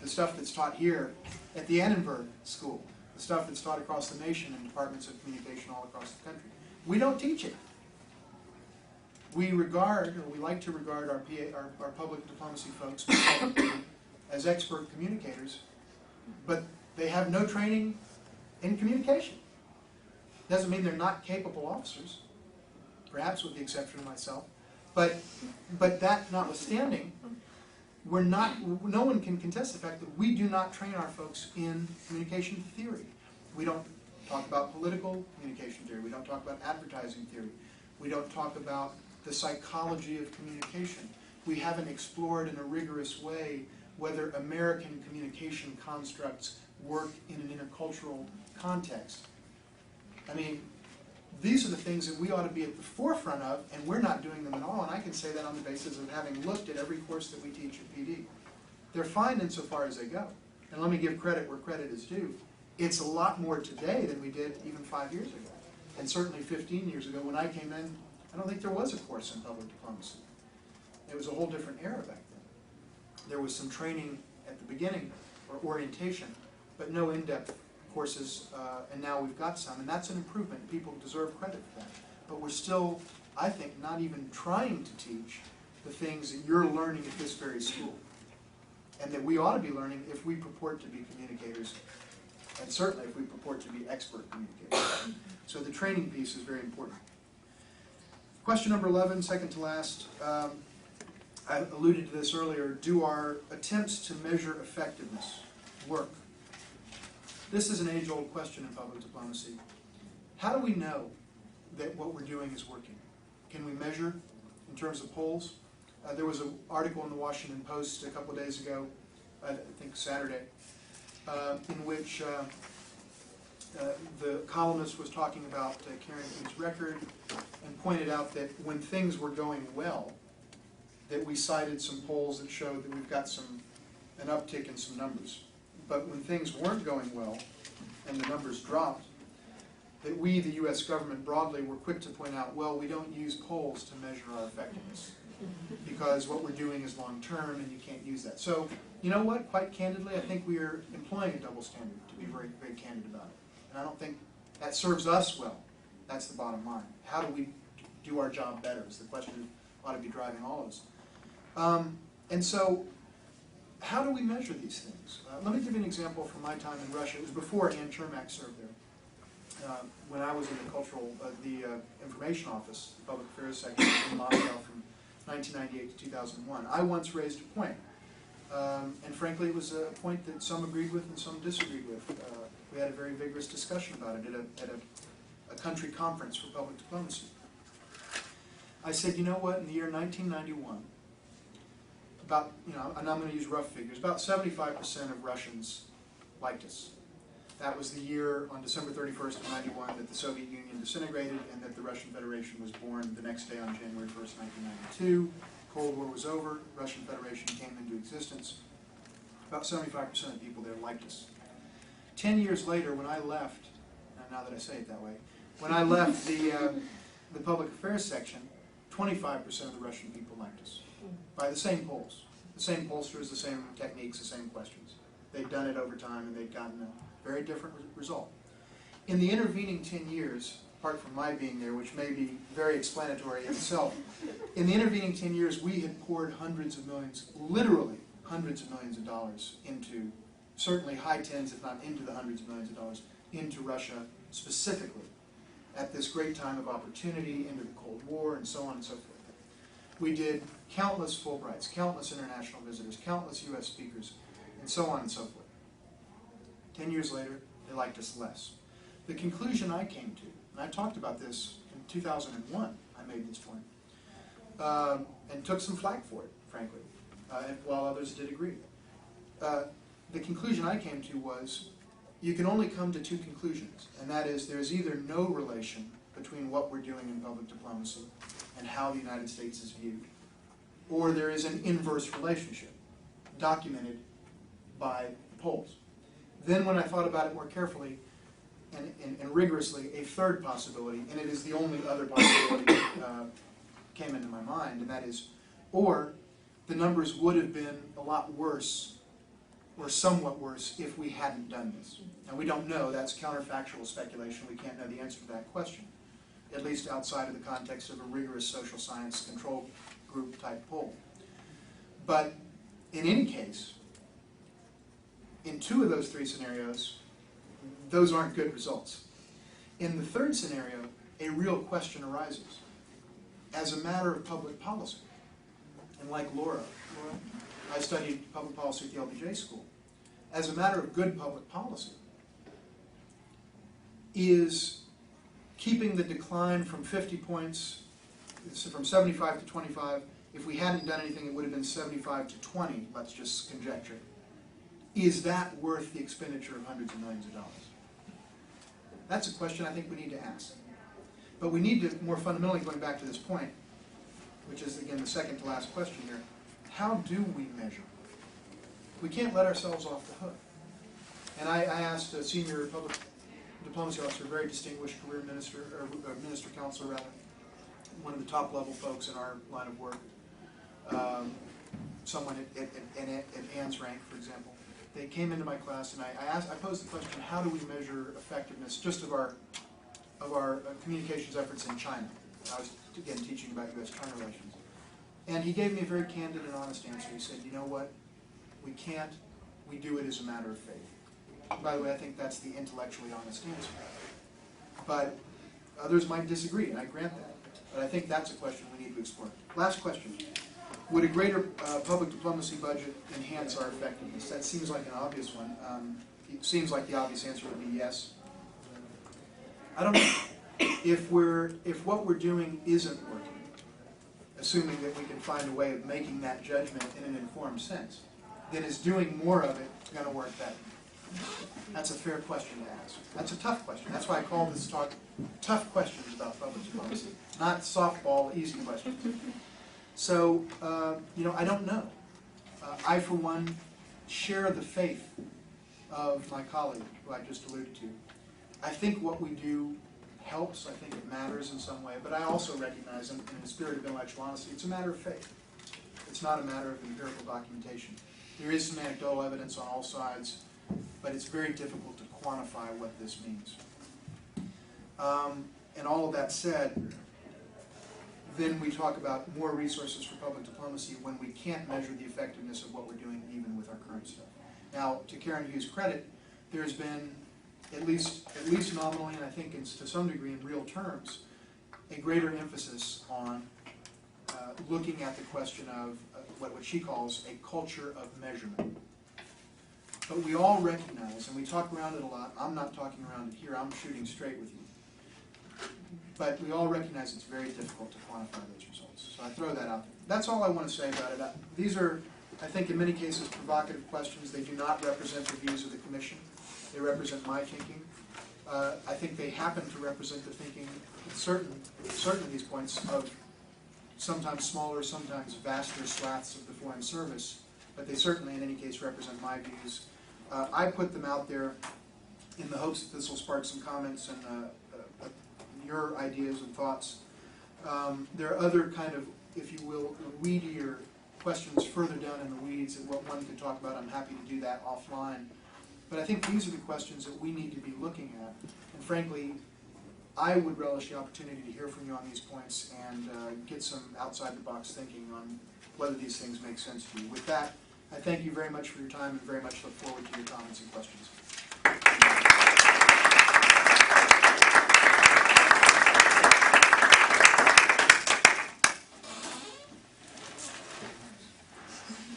the stuff that's taught here at the Annenberg School, the stuff that's taught across the nation in departments of communication all across the country. We don't teach it. We regard, or we like to regard our public diplomacy folks as expert communicators, but they have no training in communication. Doesn't mean they're not capable officers, perhaps with the exception of myself. But that notwithstanding, no one can contest the fact that we do not train our folks in communication theory. We don't talk about political communication theory. We don't talk about advertising theory. We don't talk about the psychology of communication. We haven't explored in a rigorous way whether American communication constructs work in an intercultural context. I mean, these are the things that we ought to be at the forefront of, and we're not doing them at all, and I can say that on the basis of having looked at every course that we teach at PD. They're fine insofar as they go. And let me give credit where credit is due. It's a lot more today than we did even 5 years ago. And certainly 15 years ago when I came in, I don't think there was a course in public diplomacy. It was a whole different era back then. There was some training at the beginning, or orientation, but no in-depth courses, and now we've got some, and that's an improvement. People deserve credit for that. But we're still, I think, not even trying to teach the things that you're learning at this very school, and that we ought to be learning if we purport to be communicators, and certainly if we purport to be expert communicators. So the training piece is very important. Question number 11, second to last. I alluded to this earlier. Do our attempts to measure effectiveness work? This is an age-old question in public diplomacy. How do we know that what we're doing is working? Can we measure in terms of polls? There was an article in the Washington Post a couple of days ago, I think Saturday, in which the columnist was talking about Karen King's record and pointed out that when things were going well, that we cited some polls that showed that we've got an uptick in some numbers. But when things weren't going well and the numbers dropped, that we, the U.S. government broadly, were quick to point out, well, we don't use polls to measure our effectiveness because what we're doing is long-term and you can't use that. So, you know what, quite candidly, I think we are employing a double standard, to be very, very candid about it. And I don't think that serves us well. That's the bottom line. How do we do our job better is the question that ought to be driving all of us. And so, how do we measure these things? Let me give you an example from my time in Russia. It was before Ann Chermak served there. When I was in the information office, the public affairs section in Moscow from 1998 to 2001, I once raised a point. And frankly, it was a point that some agreed with and some disagreed with. We had a very vigorous discussion about it at a country conference for public diplomacy. I said, you know what, in the year 1991, about, and I'm going to use rough figures, about 75% of Russians liked us. That was the year on December 31st of 91 that the Soviet Union disintegrated and that the Russian Federation was born the next day on January 1st, 1992. Cold War was over, Russian Federation came into existence. About 75% of people there liked us. 10 years later, when I left, now that I say it that way, when I left the public affairs section, 25% of the Russian people liked us. By the same polls. The same pollsters, the same techniques, the same questions. They'd done it over time and they'd gotten a very different result. In the intervening 10 years, apart from my being there, which may be very explanatory in itself, in the intervening 10 years we had poured hundreds of millions, literally hundreds of millions of dollars into, certainly high tens if not into the hundreds of millions of dollars, into Russia specifically at this great time of opportunity, into the Cold War and so on and so forth. We did countless Fulbrights, countless international visitors, countless U.S. speakers, and so on and so forth. 10 years later, they liked us less. The conclusion I came to, and I talked about this in 2001, I made this point, and took some flack for it, frankly, while others did agree. The conclusion I came to was, you can only come to two conclusions, and that is there's either no relation between what we're doing in public diplomacy and how the United States is viewed, or there is an inverse relationship documented by polls. Then when I thought about it more carefully and rigorously, a third possibility, and it is the only other possibility that came into my mind, and that is, or the numbers would have been a lot worse, or somewhat worse, if we hadn't done this. Now we don't know, that's counterfactual speculation, we can't know the answer to that question. at least outside of the context of a rigorous social science control group type poll. But in any case, in 2 of those 3 scenarios, those aren't good results. In the 3rd scenario, a real question arises. As a matter of public policy, and like Laura, I studied public policy at the LBJ school. As a matter of good public policy, is keeping the decline from 50 points, from 75 to 25, if we hadn't done anything, it would have been 75 to 20, let's just conjecture. Is that worth the expenditure of hundreds of millions of dollars? That's a question I think we need to ask. But we need to, more fundamentally, going back to this point, which is, again, the second to last question here, how do we measure? We can't let ourselves off the hook. And I asked a senior public diplomacy officer, a very distinguished career minister, or minister counselor rather, one of the top level folks in our line of work, someone at Ann's rank, for example. They came into my class and I posed the question, how do we measure effectiveness just of our communications efforts in China? I was, again, teaching about U.S.-China relations. And he gave me a very candid and honest answer. He said, you know what, we can't, we do it as a matter of faith. By the way, I think that's the intellectually honest answer. But others might disagree, and I grant that. But I think that's a question we need to explore. Last question. Would a greater public diplomacy budget enhance our effectiveness? That seems like an obvious one. It seems like the obvious answer would be yes. I don't know. If what we're doing isn't working, assuming that we can find a way of making that judgment in an informed sense, then is doing more of it going to work better? That's a fair question to ask. That's a tough question. That's why I call this talk Tough Questions About Public Diplomacy, not softball, easy questions. So, I don't know. I, for one, share the faith of my colleague, who I just alluded to. I think what we do helps. I think it matters in some way. But I also recognize, in the spirit of intellectual honesty, it's a matter of faith. It's not a matter of empirical documentation. There is some anecdotal evidence on all sides, but it's very difficult to quantify what this means. And all of that said, then we talk about more resources for public diplomacy when we can't measure the effectiveness of what we're doing even with our current stuff. Now, to Karen Hughes' credit, there's been, at least nominally, and I think to some degree in real terms, a greater emphasis on looking at the question of what she calls a culture of measurement. But we all recognize, and we talk around it a lot, I'm not talking around it here, I'm shooting straight with you. But we all recognize it's very difficult to quantify those results. So I throw that out there. That's all I want to say about it. These are, I think, in many cases, provocative questions. They do not represent the views of the Commission. They represent my thinking. I think they happen to represent the thinking, certain of these points, of sometimes smaller, sometimes vaster swaths of the Foreign Service. But they certainly, in any case, represent my views. I put them out there in the hopes that this will spark some comments and your ideas and thoughts. There are other kind of, if you will, weedier questions further down in the weeds and what one could talk about. I'm happy to do that offline. But I think these are the questions that we need to be looking at. And frankly, I would relish the opportunity to hear from you on these points and get some outside-the-box thinking on whether these things make sense to you. With that, I thank you very much for your time and very much look forward to your comments and questions.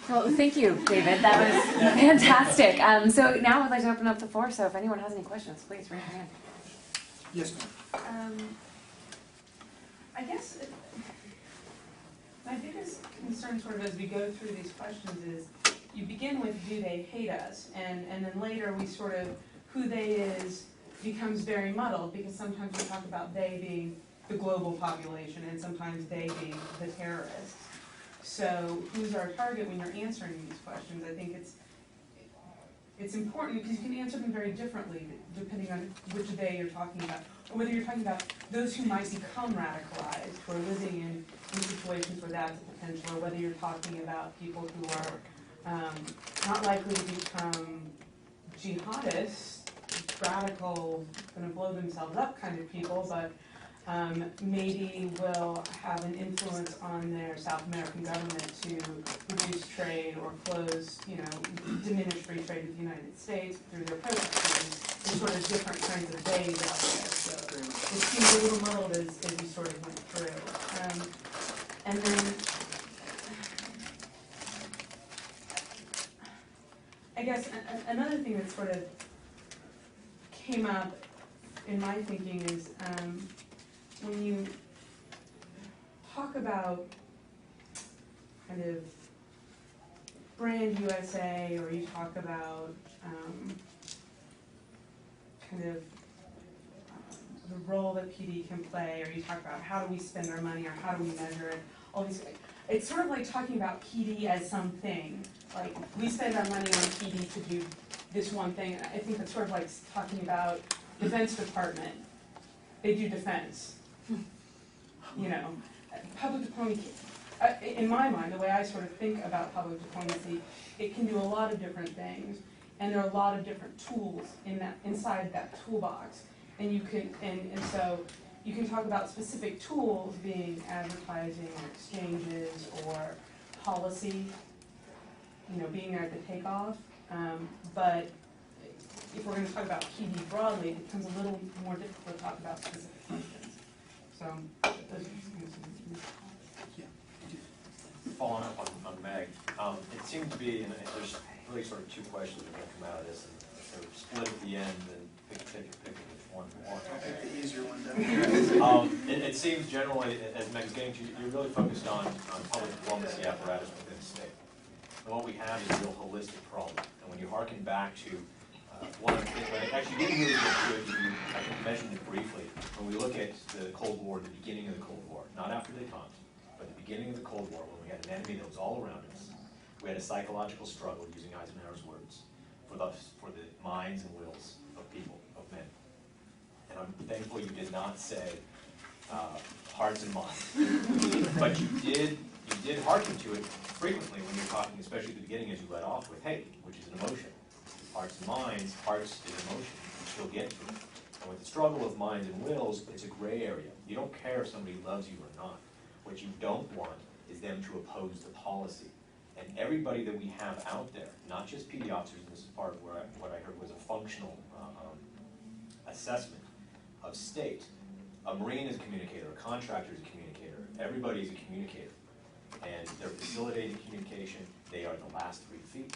Well, thank you, David. That was fantastic. So now I'd like to open up the floor, so if anyone has any questions, please raise your hand. Yes, ma'am. I guess my biggest concern sort of as we go through these questions is you begin with do they hate us, and then later we sort of, who they is becomes very muddled because sometimes we talk about they being the global population and sometimes they being the terrorists. So who's our target when you're answering these questions? I think it's important because you can answer them very differently depending on which they you're talking about, or whether you're talking about those who might become radicalized, who are living in situations where that's a potential, or whether you're talking about people who are not likely to become jihadists, radical, going to blow themselves up kind of people, but maybe will have an influence on their South American government to reduce trade or close, diminish free trade with the United States through their protests. There's sort of different kinds of ways out there. So it seems a little muddled as you sort of went through. And then I guess another thing that sort of came up in my thinking is when you talk about kind of brand USA, or you talk about kind of the role that PD can play, or you talk about how do we spend our money, or how do we measure it, all these, it's sort of like talking about PD as something, like we spend our money on PD to do this one thing. I think that's sort of like talking about Defense Department. They do defense. Public diplomacy, in my mind, the way I sort of think about public diplomacy, it can do a lot of different things, and there are a lot of different tools inside that toolbox. And you can, and so you can talk about specific tools being advertising or exchanges or policy, being there at the takeoff. But if we're going to talk about PD broadly, it becomes a little more difficult to talk about specific functions. So those are Following up on Meg, it seemed to be, and there's really sort of two questions that are going to come out of this, and they're split at the end, and pick which one you want. I'll pick the easier one down. It seems generally, as Meg's getting to, you're really focused on public diplomacy apparatus within the state. And what we have is a real holistic problem. And when you harken back to one of the things, actually you didn't really get to it, I mentioned it briefly, when we look at the Cold War, the beginning of the Cold War, not after détente, but the beginning of the Cold War, when we had an enemy that was all around us. We had a psychological struggle, using Eisenhower's words, for the minds and wills of people, of men. And I'm thankful you did not say hearts and minds. But you did hearken to it frequently when you're talking, especially at the beginning as you led off with hate, which is an emotion. Hearts and minds, hearts is emotion, you still get to it. And with the struggle of minds and wills, it's a gray area. You don't care if somebody loves you or not. What you don't want is them to oppose the policy. And everybody that we have out there, not just PD officers, and this is part of what I heard was a functional assessment of state. A Marine is a communicator, a contractor is a communicator, everybody is a communicator. And they're facilitating communication, they are the last 3 feet.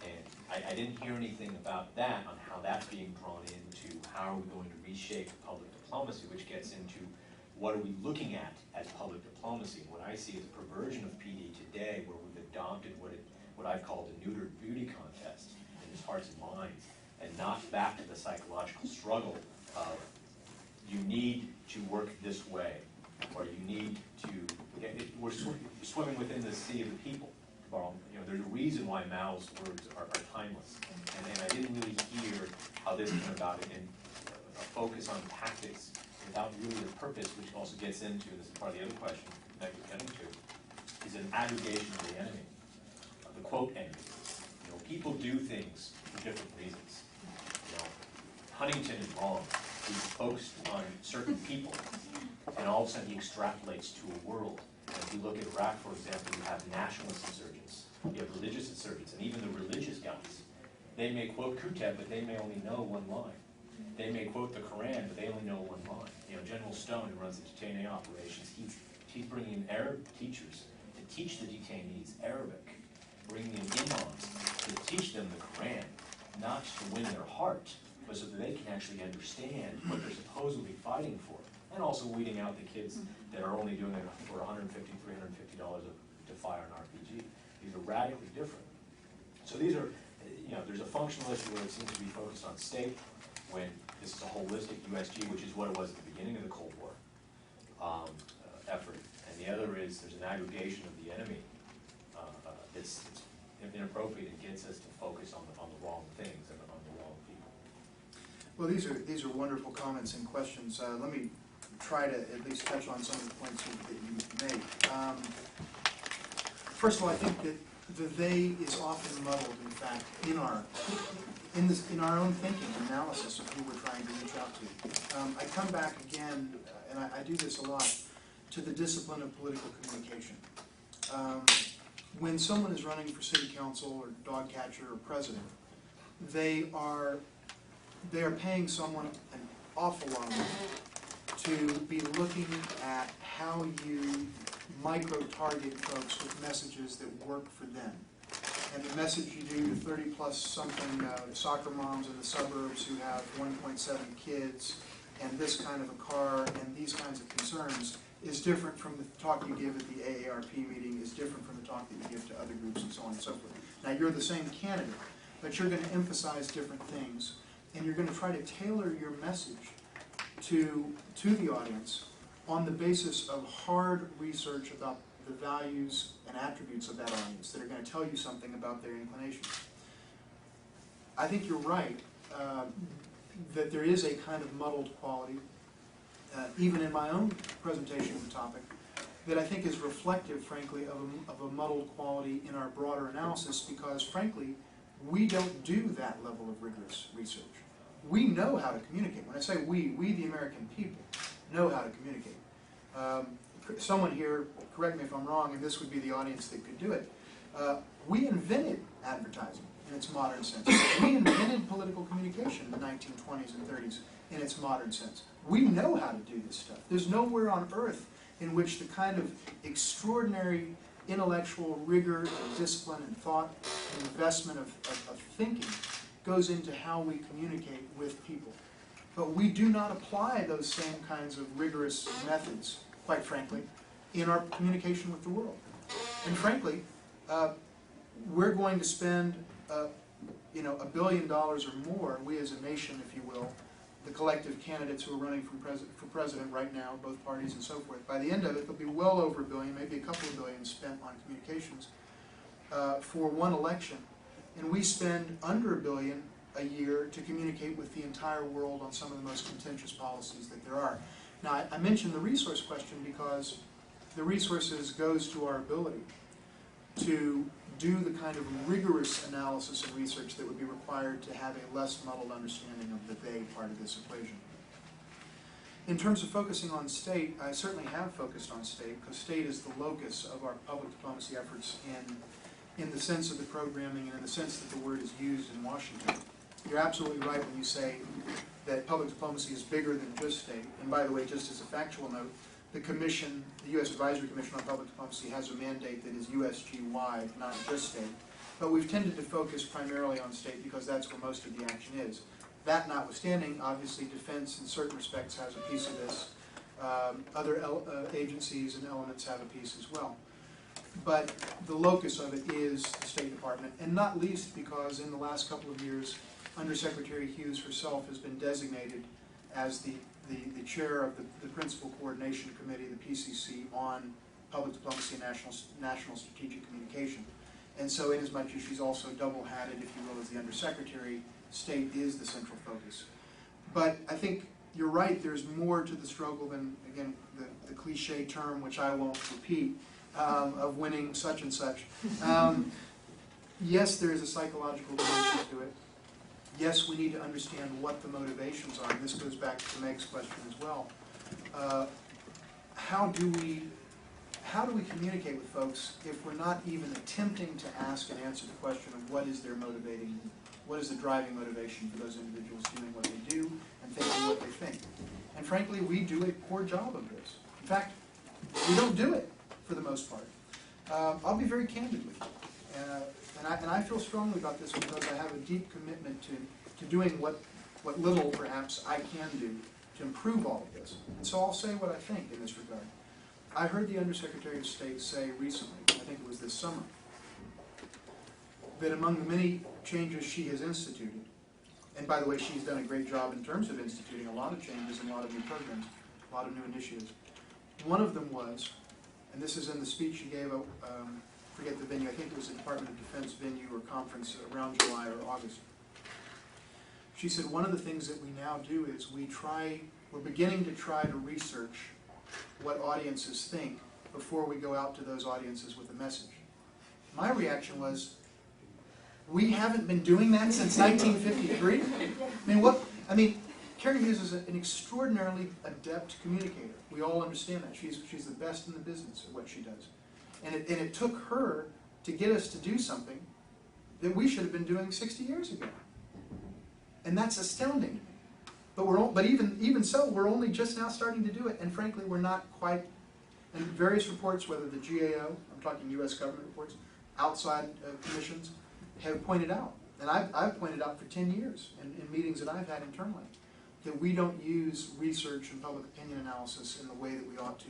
And I didn't hear anything about that, on how that's being drawn into how are we going to reshape public diplomacy, which gets into what are we looking at as public diplomacy. And what I see is a perversion of PD today, where we've adopted what I've called a neutered beauty contest in his hearts and minds, and not back to the psychological struggle of you need to work this way, or you need to, we're swimming within the sea of the people. There's a reason why Mao's words are timeless. And I didn't really hear how this came about in a focus on tactics without really a purpose, which also gets into, this is part of the other question that you're getting to, is an aggregation of the enemy, of the quote enemy. People do things for different reasons. Huntington is wrong. He's focused on certain people, and all of a sudden he extrapolates to a world. And if you look at Iraq, for example, you have nationalist insurgents, you have religious insurgents, and even the religious guys. They may quote Qutb, but they may only know one line. They may quote the Quran, but they only know one line. General Stone, who runs the detainee operations, he's bringing in Arab teachers to teach the detainees Arabic, bringing in imams to teach them the Quran, not to win their heart, but so that they can actually understand what they're supposedly fighting for. And also weeding out the kids that are only doing it for $150, $350 to fire an RPG. These are radically different. So these are, there's a functional issue where it seems to be focused on state, when this is a holistic USG, which is what it was at the beginning of the Cold War effort. And the other is there's an aggregation of the enemy that's inappropriate and gets us to focus on the wrong things and on the wrong people. Well, these are wonderful comments and questions. Let me try to at least touch on some of the points that you made. First of all, I think that the they is often muddled, in fact, in our own thinking and analysis of who we're trying to reach out to. I come back again, and I do this a lot, to the discipline of political communication. When someone is running for city council or dog catcher or president, they are paying someone an awful lot of money to be looking at how you micro-target folks with messages that work for them. And the message you do to 30-plus something soccer moms in the suburbs who have 1.7 kids and this kind of a car and these kinds of concerns is different from the talk you give at the AARP meeting, is different from the talk that you give to other groups and so on and so forth. Now, you're the same candidate, but you're going to emphasize different things, and you're going to try to tailor your message to the audience on the basis of hard research about the values and attributes of that audience that are going to tell you something about their inclinations. I think you're right that there is a kind of muddled quality, even in my own presentation of the topic, that I think is reflective, frankly, of a muddled quality in our broader analysis because, frankly, we don't do that level of rigorous research. We know how to communicate. When I say we the American people, know how to communicate. Someone here, correct me if I'm wrong, and this would be the audience that could do it, we invented advertising in its modern sense. We invented political communication in the 1920s and 30s in its modern sense. We know how to do this stuff. There's nowhere on earth in which the kind of extraordinary intellectual rigor and discipline and thought and investment of thinking goes into how we communicate with people. But we do not apply those same kinds of rigorous methods, quite frankly, in our communication with the world. And frankly, we're going to spend $1 billion or more, we as a nation, if you will, the collective candidates who are running for president right now, both parties and so forth. By the end of it, there'll be well over $1 billion, maybe a couple of billion spent on communications for one election. And we spend under $1 billion a year to communicate with the entire world on some of the most contentious policies that there are. Now, I mentioned the resource question because the resources goes to our ability to do the kind of rigorous analysis and research that would be required to have a less muddled understanding of the they part of this equation. In terms of focusing on state, I certainly have focused on state because state is the locus of our public diplomacy efforts in the sense of the programming and in the sense that the word is used in Washington. You're absolutely right when you say that public diplomacy is bigger than just state. And by the way, just as a factual note, the Commission, the U.S. Advisory Commission on Public Diplomacy has a mandate that is USG-wide, not just state. But we've tended to focus primarily on state because that's where most of the action is. That notwithstanding, obviously defense in certain respects has a piece of this. Other agencies and elements have a piece as well. But the locus of it is the State Department, and not least because in the last couple of years, Undersecretary Hughes herself has been designated as the chair of the Principal Coordination Committee, the PCC, on Public Diplomacy and National Strategic Communication. And so inasmuch as she's also double-hatted, if you will, as the Undersecretary, state is the central focus. But I think you're right, there's more to the struggle than, again, the cliche term, which I won't repeat, of winning such and such. Yes, there is a psychological dimension to it. Yes, we need to understand what the motivations are, and this goes back to Meg's question as well. How do we communicate with folks if we're not even attempting to ask and answer the question of what is their motivating, what is the driving motivation for those individuals doing what they do and thinking what they think? And frankly, we do a poor job of this. In fact, we don't do it for the most part. I'll be very candid with you. And I feel strongly about this because I have a deep commitment to doing what little, perhaps, I can do to improve all of this. And so I'll say what I think in this regard. I heard the Undersecretary of State say recently, I think it was this summer, that among the many changes she has instituted, and by the way, she's done a great job in terms of instituting a lot of changes and a lot of new programs, a lot of new initiatives. One of them was, and this is in the speech she gave, forget the venue, I think it was a Department of Defense venue or conference around July or August. She said one of the things that we now do is we're beginning to try to research what audiences think before we go out to those audiences with a message. my reaction was, we haven't been doing that since 1953? I mean, Karen Hughes is an extraordinarily adept communicator. We all understand that. She's the best in the business at what she does. And it took her to get us to do something that we should have been doing 60 years ago. And that's astounding. But even so, we're only just now starting to do it, and frankly, we're not quite. And various reports, whether the GAO, I'm talking U.S. government reports, outside commissions, have pointed out, and I've pointed out for 10 years in meetings that I've had internally, that we don't use research and public opinion analysis in the way that we ought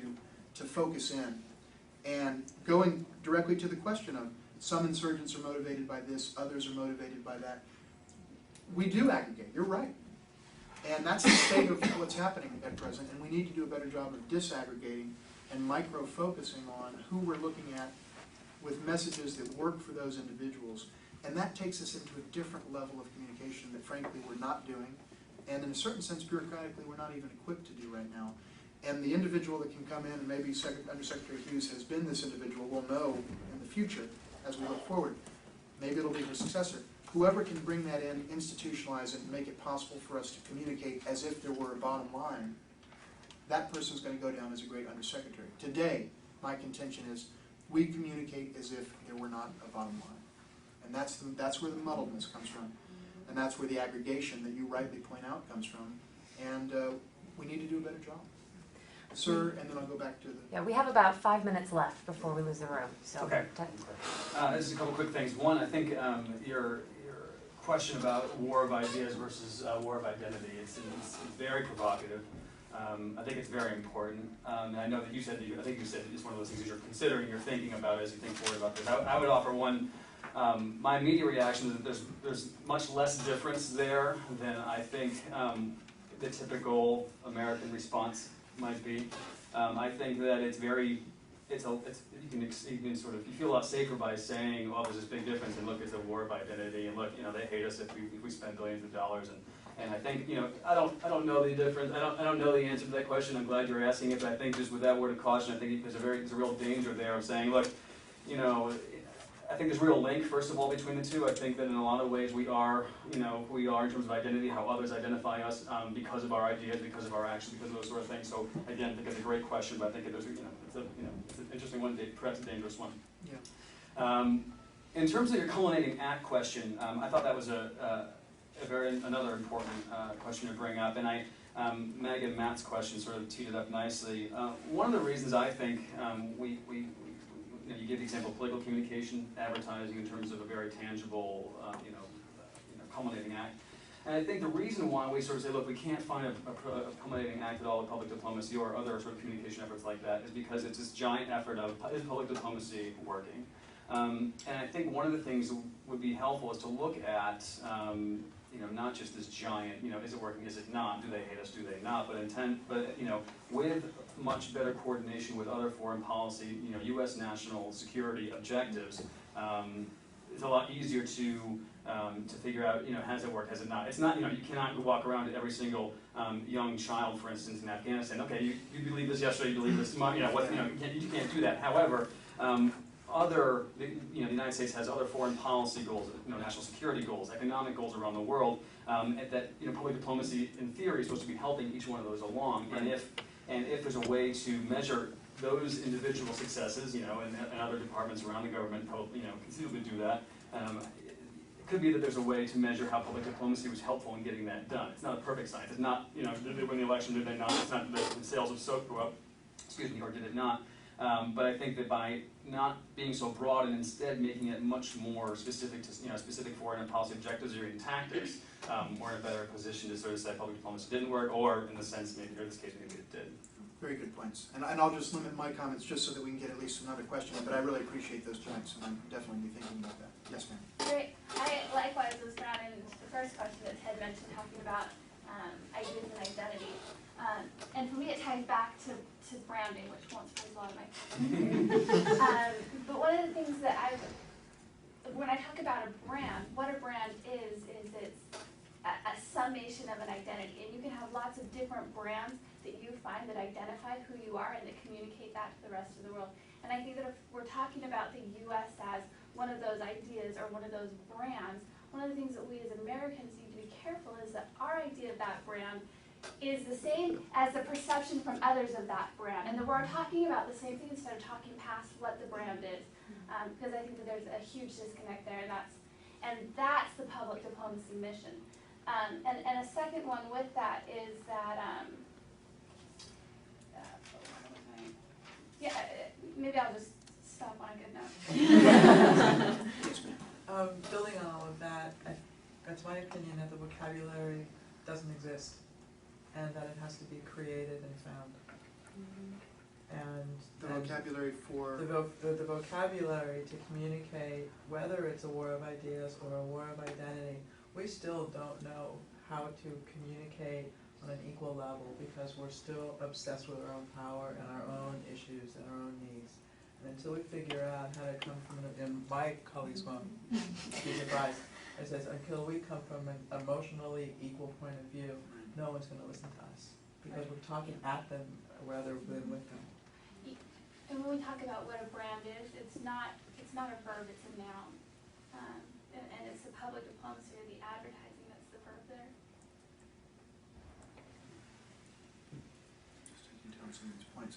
to focus in. And going directly to the question of some insurgents are motivated by this, others are motivated by that, we do aggregate, you're right. And that's the state of what's happening at present, and we need to do a better job of disaggregating and micro-focusing on who we're looking at with messages that work for those individuals. And that takes us into a different level of communication that frankly we're not doing, and in a certain sense bureaucratically we're not even equipped to do right now. And the individual that can come in, and maybe Undersecretary Hughes has been this individual, will know in the future as we look forward. Maybe it'll be her successor. Whoever can bring that in, institutionalize it, and make it possible for us to communicate as if there were a bottom line, that person's going to go down as a great undersecretary. Today, my contention is we communicate as if there were not a bottom line. And that's where the muddledness comes from. And that's where the aggregation that you rightly point out comes from. And we need to do a better job. Sir, and then I'll go back to the... Yeah, we have about 5 minutes left before we lose the room. So Okay. Just a couple quick things. One, I think your question about war of ideas versus war of identity, it's very provocative. I think it's very important. And I know that you said I think you said it's one of those things that you're considering, you're thinking about as you think forward about this. I would offer one. My immediate reaction is that there's much less difference there than I think the typical American response might be. I think that it's very, you can sort of, you feel a lot safer by saying, well, there's this big difference, and look, it's a war of identity, and look, they hate us if we spend billions of dollars, and I think, I don't know the difference, I don't know the answer to that question. I'm glad you're asking it, but I think just with that word of caution, I think there's a real danger there of saying, look, I think there's a real link, first of all, between the two. I think that in a lot of ways we are in terms of identity, how others identify us because of our ideas, because of our actions, because of those sort of things. So again, I think it's a great question, but I think it's an interesting one, perhaps a dangerous one. Yeah. In terms of your culminating act question, I thought that was another important question to bring up, and Meg and Matt's question sort of teed it up nicely. One of the reasons I think you give the example of political communication, advertising in terms of a very tangible, culminating act. And I think the reason why we sort of say, look, we can't find a culminating act at all of public diplomacy or other sort of communication efforts like that is because it's this giant effort of, is public diplomacy working? And I think one of the things that would be helpful is to look at, not just this giant, is it working, is it not, do they hate us, do they not, but with much better coordination with other foreign policy, U.S. national security objectives, it's a lot easier to figure out, has it worked, has it not. It's not, you cannot walk around to every single young child, for instance, in Afghanistan. Okay, you believe this yesterday, you believe this tomorrow. You can't do that. However, the United States has other foreign policy goals, national security goals, economic goals around the world, and that public diplomacy, in theory, is supposed to be helping each one of those along. And if there's a way to measure those individual successes, and other departments around the government, conceivably do that. It could be that there's a way to measure how public diplomacy was helpful in getting that done. It's not a perfect science. It's not, did they win the election, did they not? It's not the sales of soap go up, or did it not? But I think that by not being so broad and instead making it much more specific to specific foreign policy objectives or even tactics, we're in a better position to sort of say public diplomacy didn't work, or in the sense, maybe in this case, maybe it did. Very good points. And I'll just limit my comments just so that we can get at least another question, but I really appreciate those points, and I'm definitely be thinking about that. Yes, ma'am. Great. I likewise was surrounded in the first question that Ted mentioned, talking about ideas and identity. And for me, it ties back to branding, which won't surprise a lot of my but one of the things that when I talk about a brand, what a brand is it's a summation of an identity. And you can have lots of different brands that you find that identify who you are and that communicate that to the rest of the world. And I think that if we're talking about the U.S. as one of those ideas or one of those brands, one of the things that we as Americans need to be careful is that our idea of that brand is the same as the perception from others of that brand, and that we're talking about the same thing instead of talking past what the brand is, because I think that there's a huge disconnect there, and that's the public diplomacy mission. And a second one with that is that, maybe I'll just stop on a good note. Building on all of that, it's my opinion that the vocabulary doesn't exist, and that it has to be created and found. And The vocabulary for, the vocabulary to communicate, whether it's a war of ideas or a war of identity, we still don't know how to communicate on an equal level because we're still obsessed with our own power and our own issues and our own needs. And until we figure out how to come from, and my colleagues won't be surprised, it says until we come from an emotionally equal point of view, no one's going to listen to us because we're talking at them rather than with them. And when we talk about what a brand is, it's not a verb, it's a noun. And it's the public diplomacy or the advertising that's the verb there. just taking down some of these points.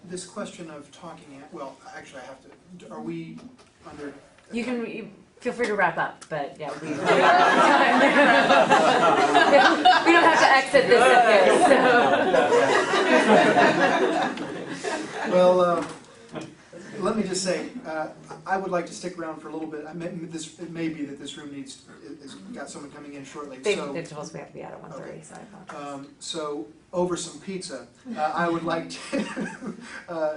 This question of talking at, well, actually I have to, are we under? You feel free to wrap up, but yeah, we don't have to exit this at this, so. Well, let me just say, I would like to stick around for a little bit. It may be that this room has got someone coming in shortly. They told us we have to be out at 1:30, Okay. so I apologize. So over some pizza, I would like to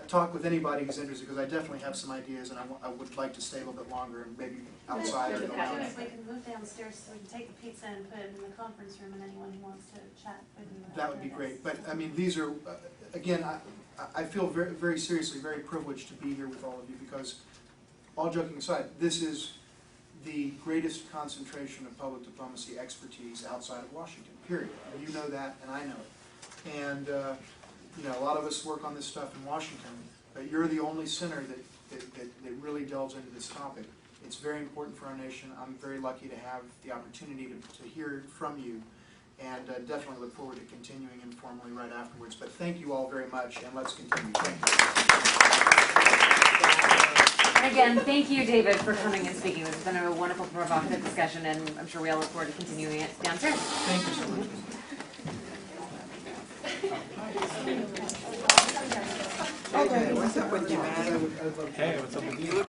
talk with anybody who's interested, because I definitely have some ideas, and I would like to stay a little bit longer and maybe outside or go We out. can move downstairs so we can take the pizza and put it in the conference room, and anyone who wants to chat with you. That would be great. But I mean, these are, again, I feel very, very seriously, very privileged to be here with all of you, because all joking aside, this is the greatest concentration of public diplomacy expertise outside of Washington, period. You know that, and I know it. And, you know, a lot of us work on this stuff in Washington, but you're the only center that really delves into this topic. It's very important for our nation. I'm very lucky to have the opportunity to hear from you, and definitely look forward to continuing informally right afterwards. But thank you all very much, and let's continue. Thank you. And again, thank you, David, for coming and speaking. It's been a wonderful, provocative discussion, and I'm sure we all look forward to continuing it downstairs. Thank you so much. Okay, what's up with you, man? Hey, what's up with you?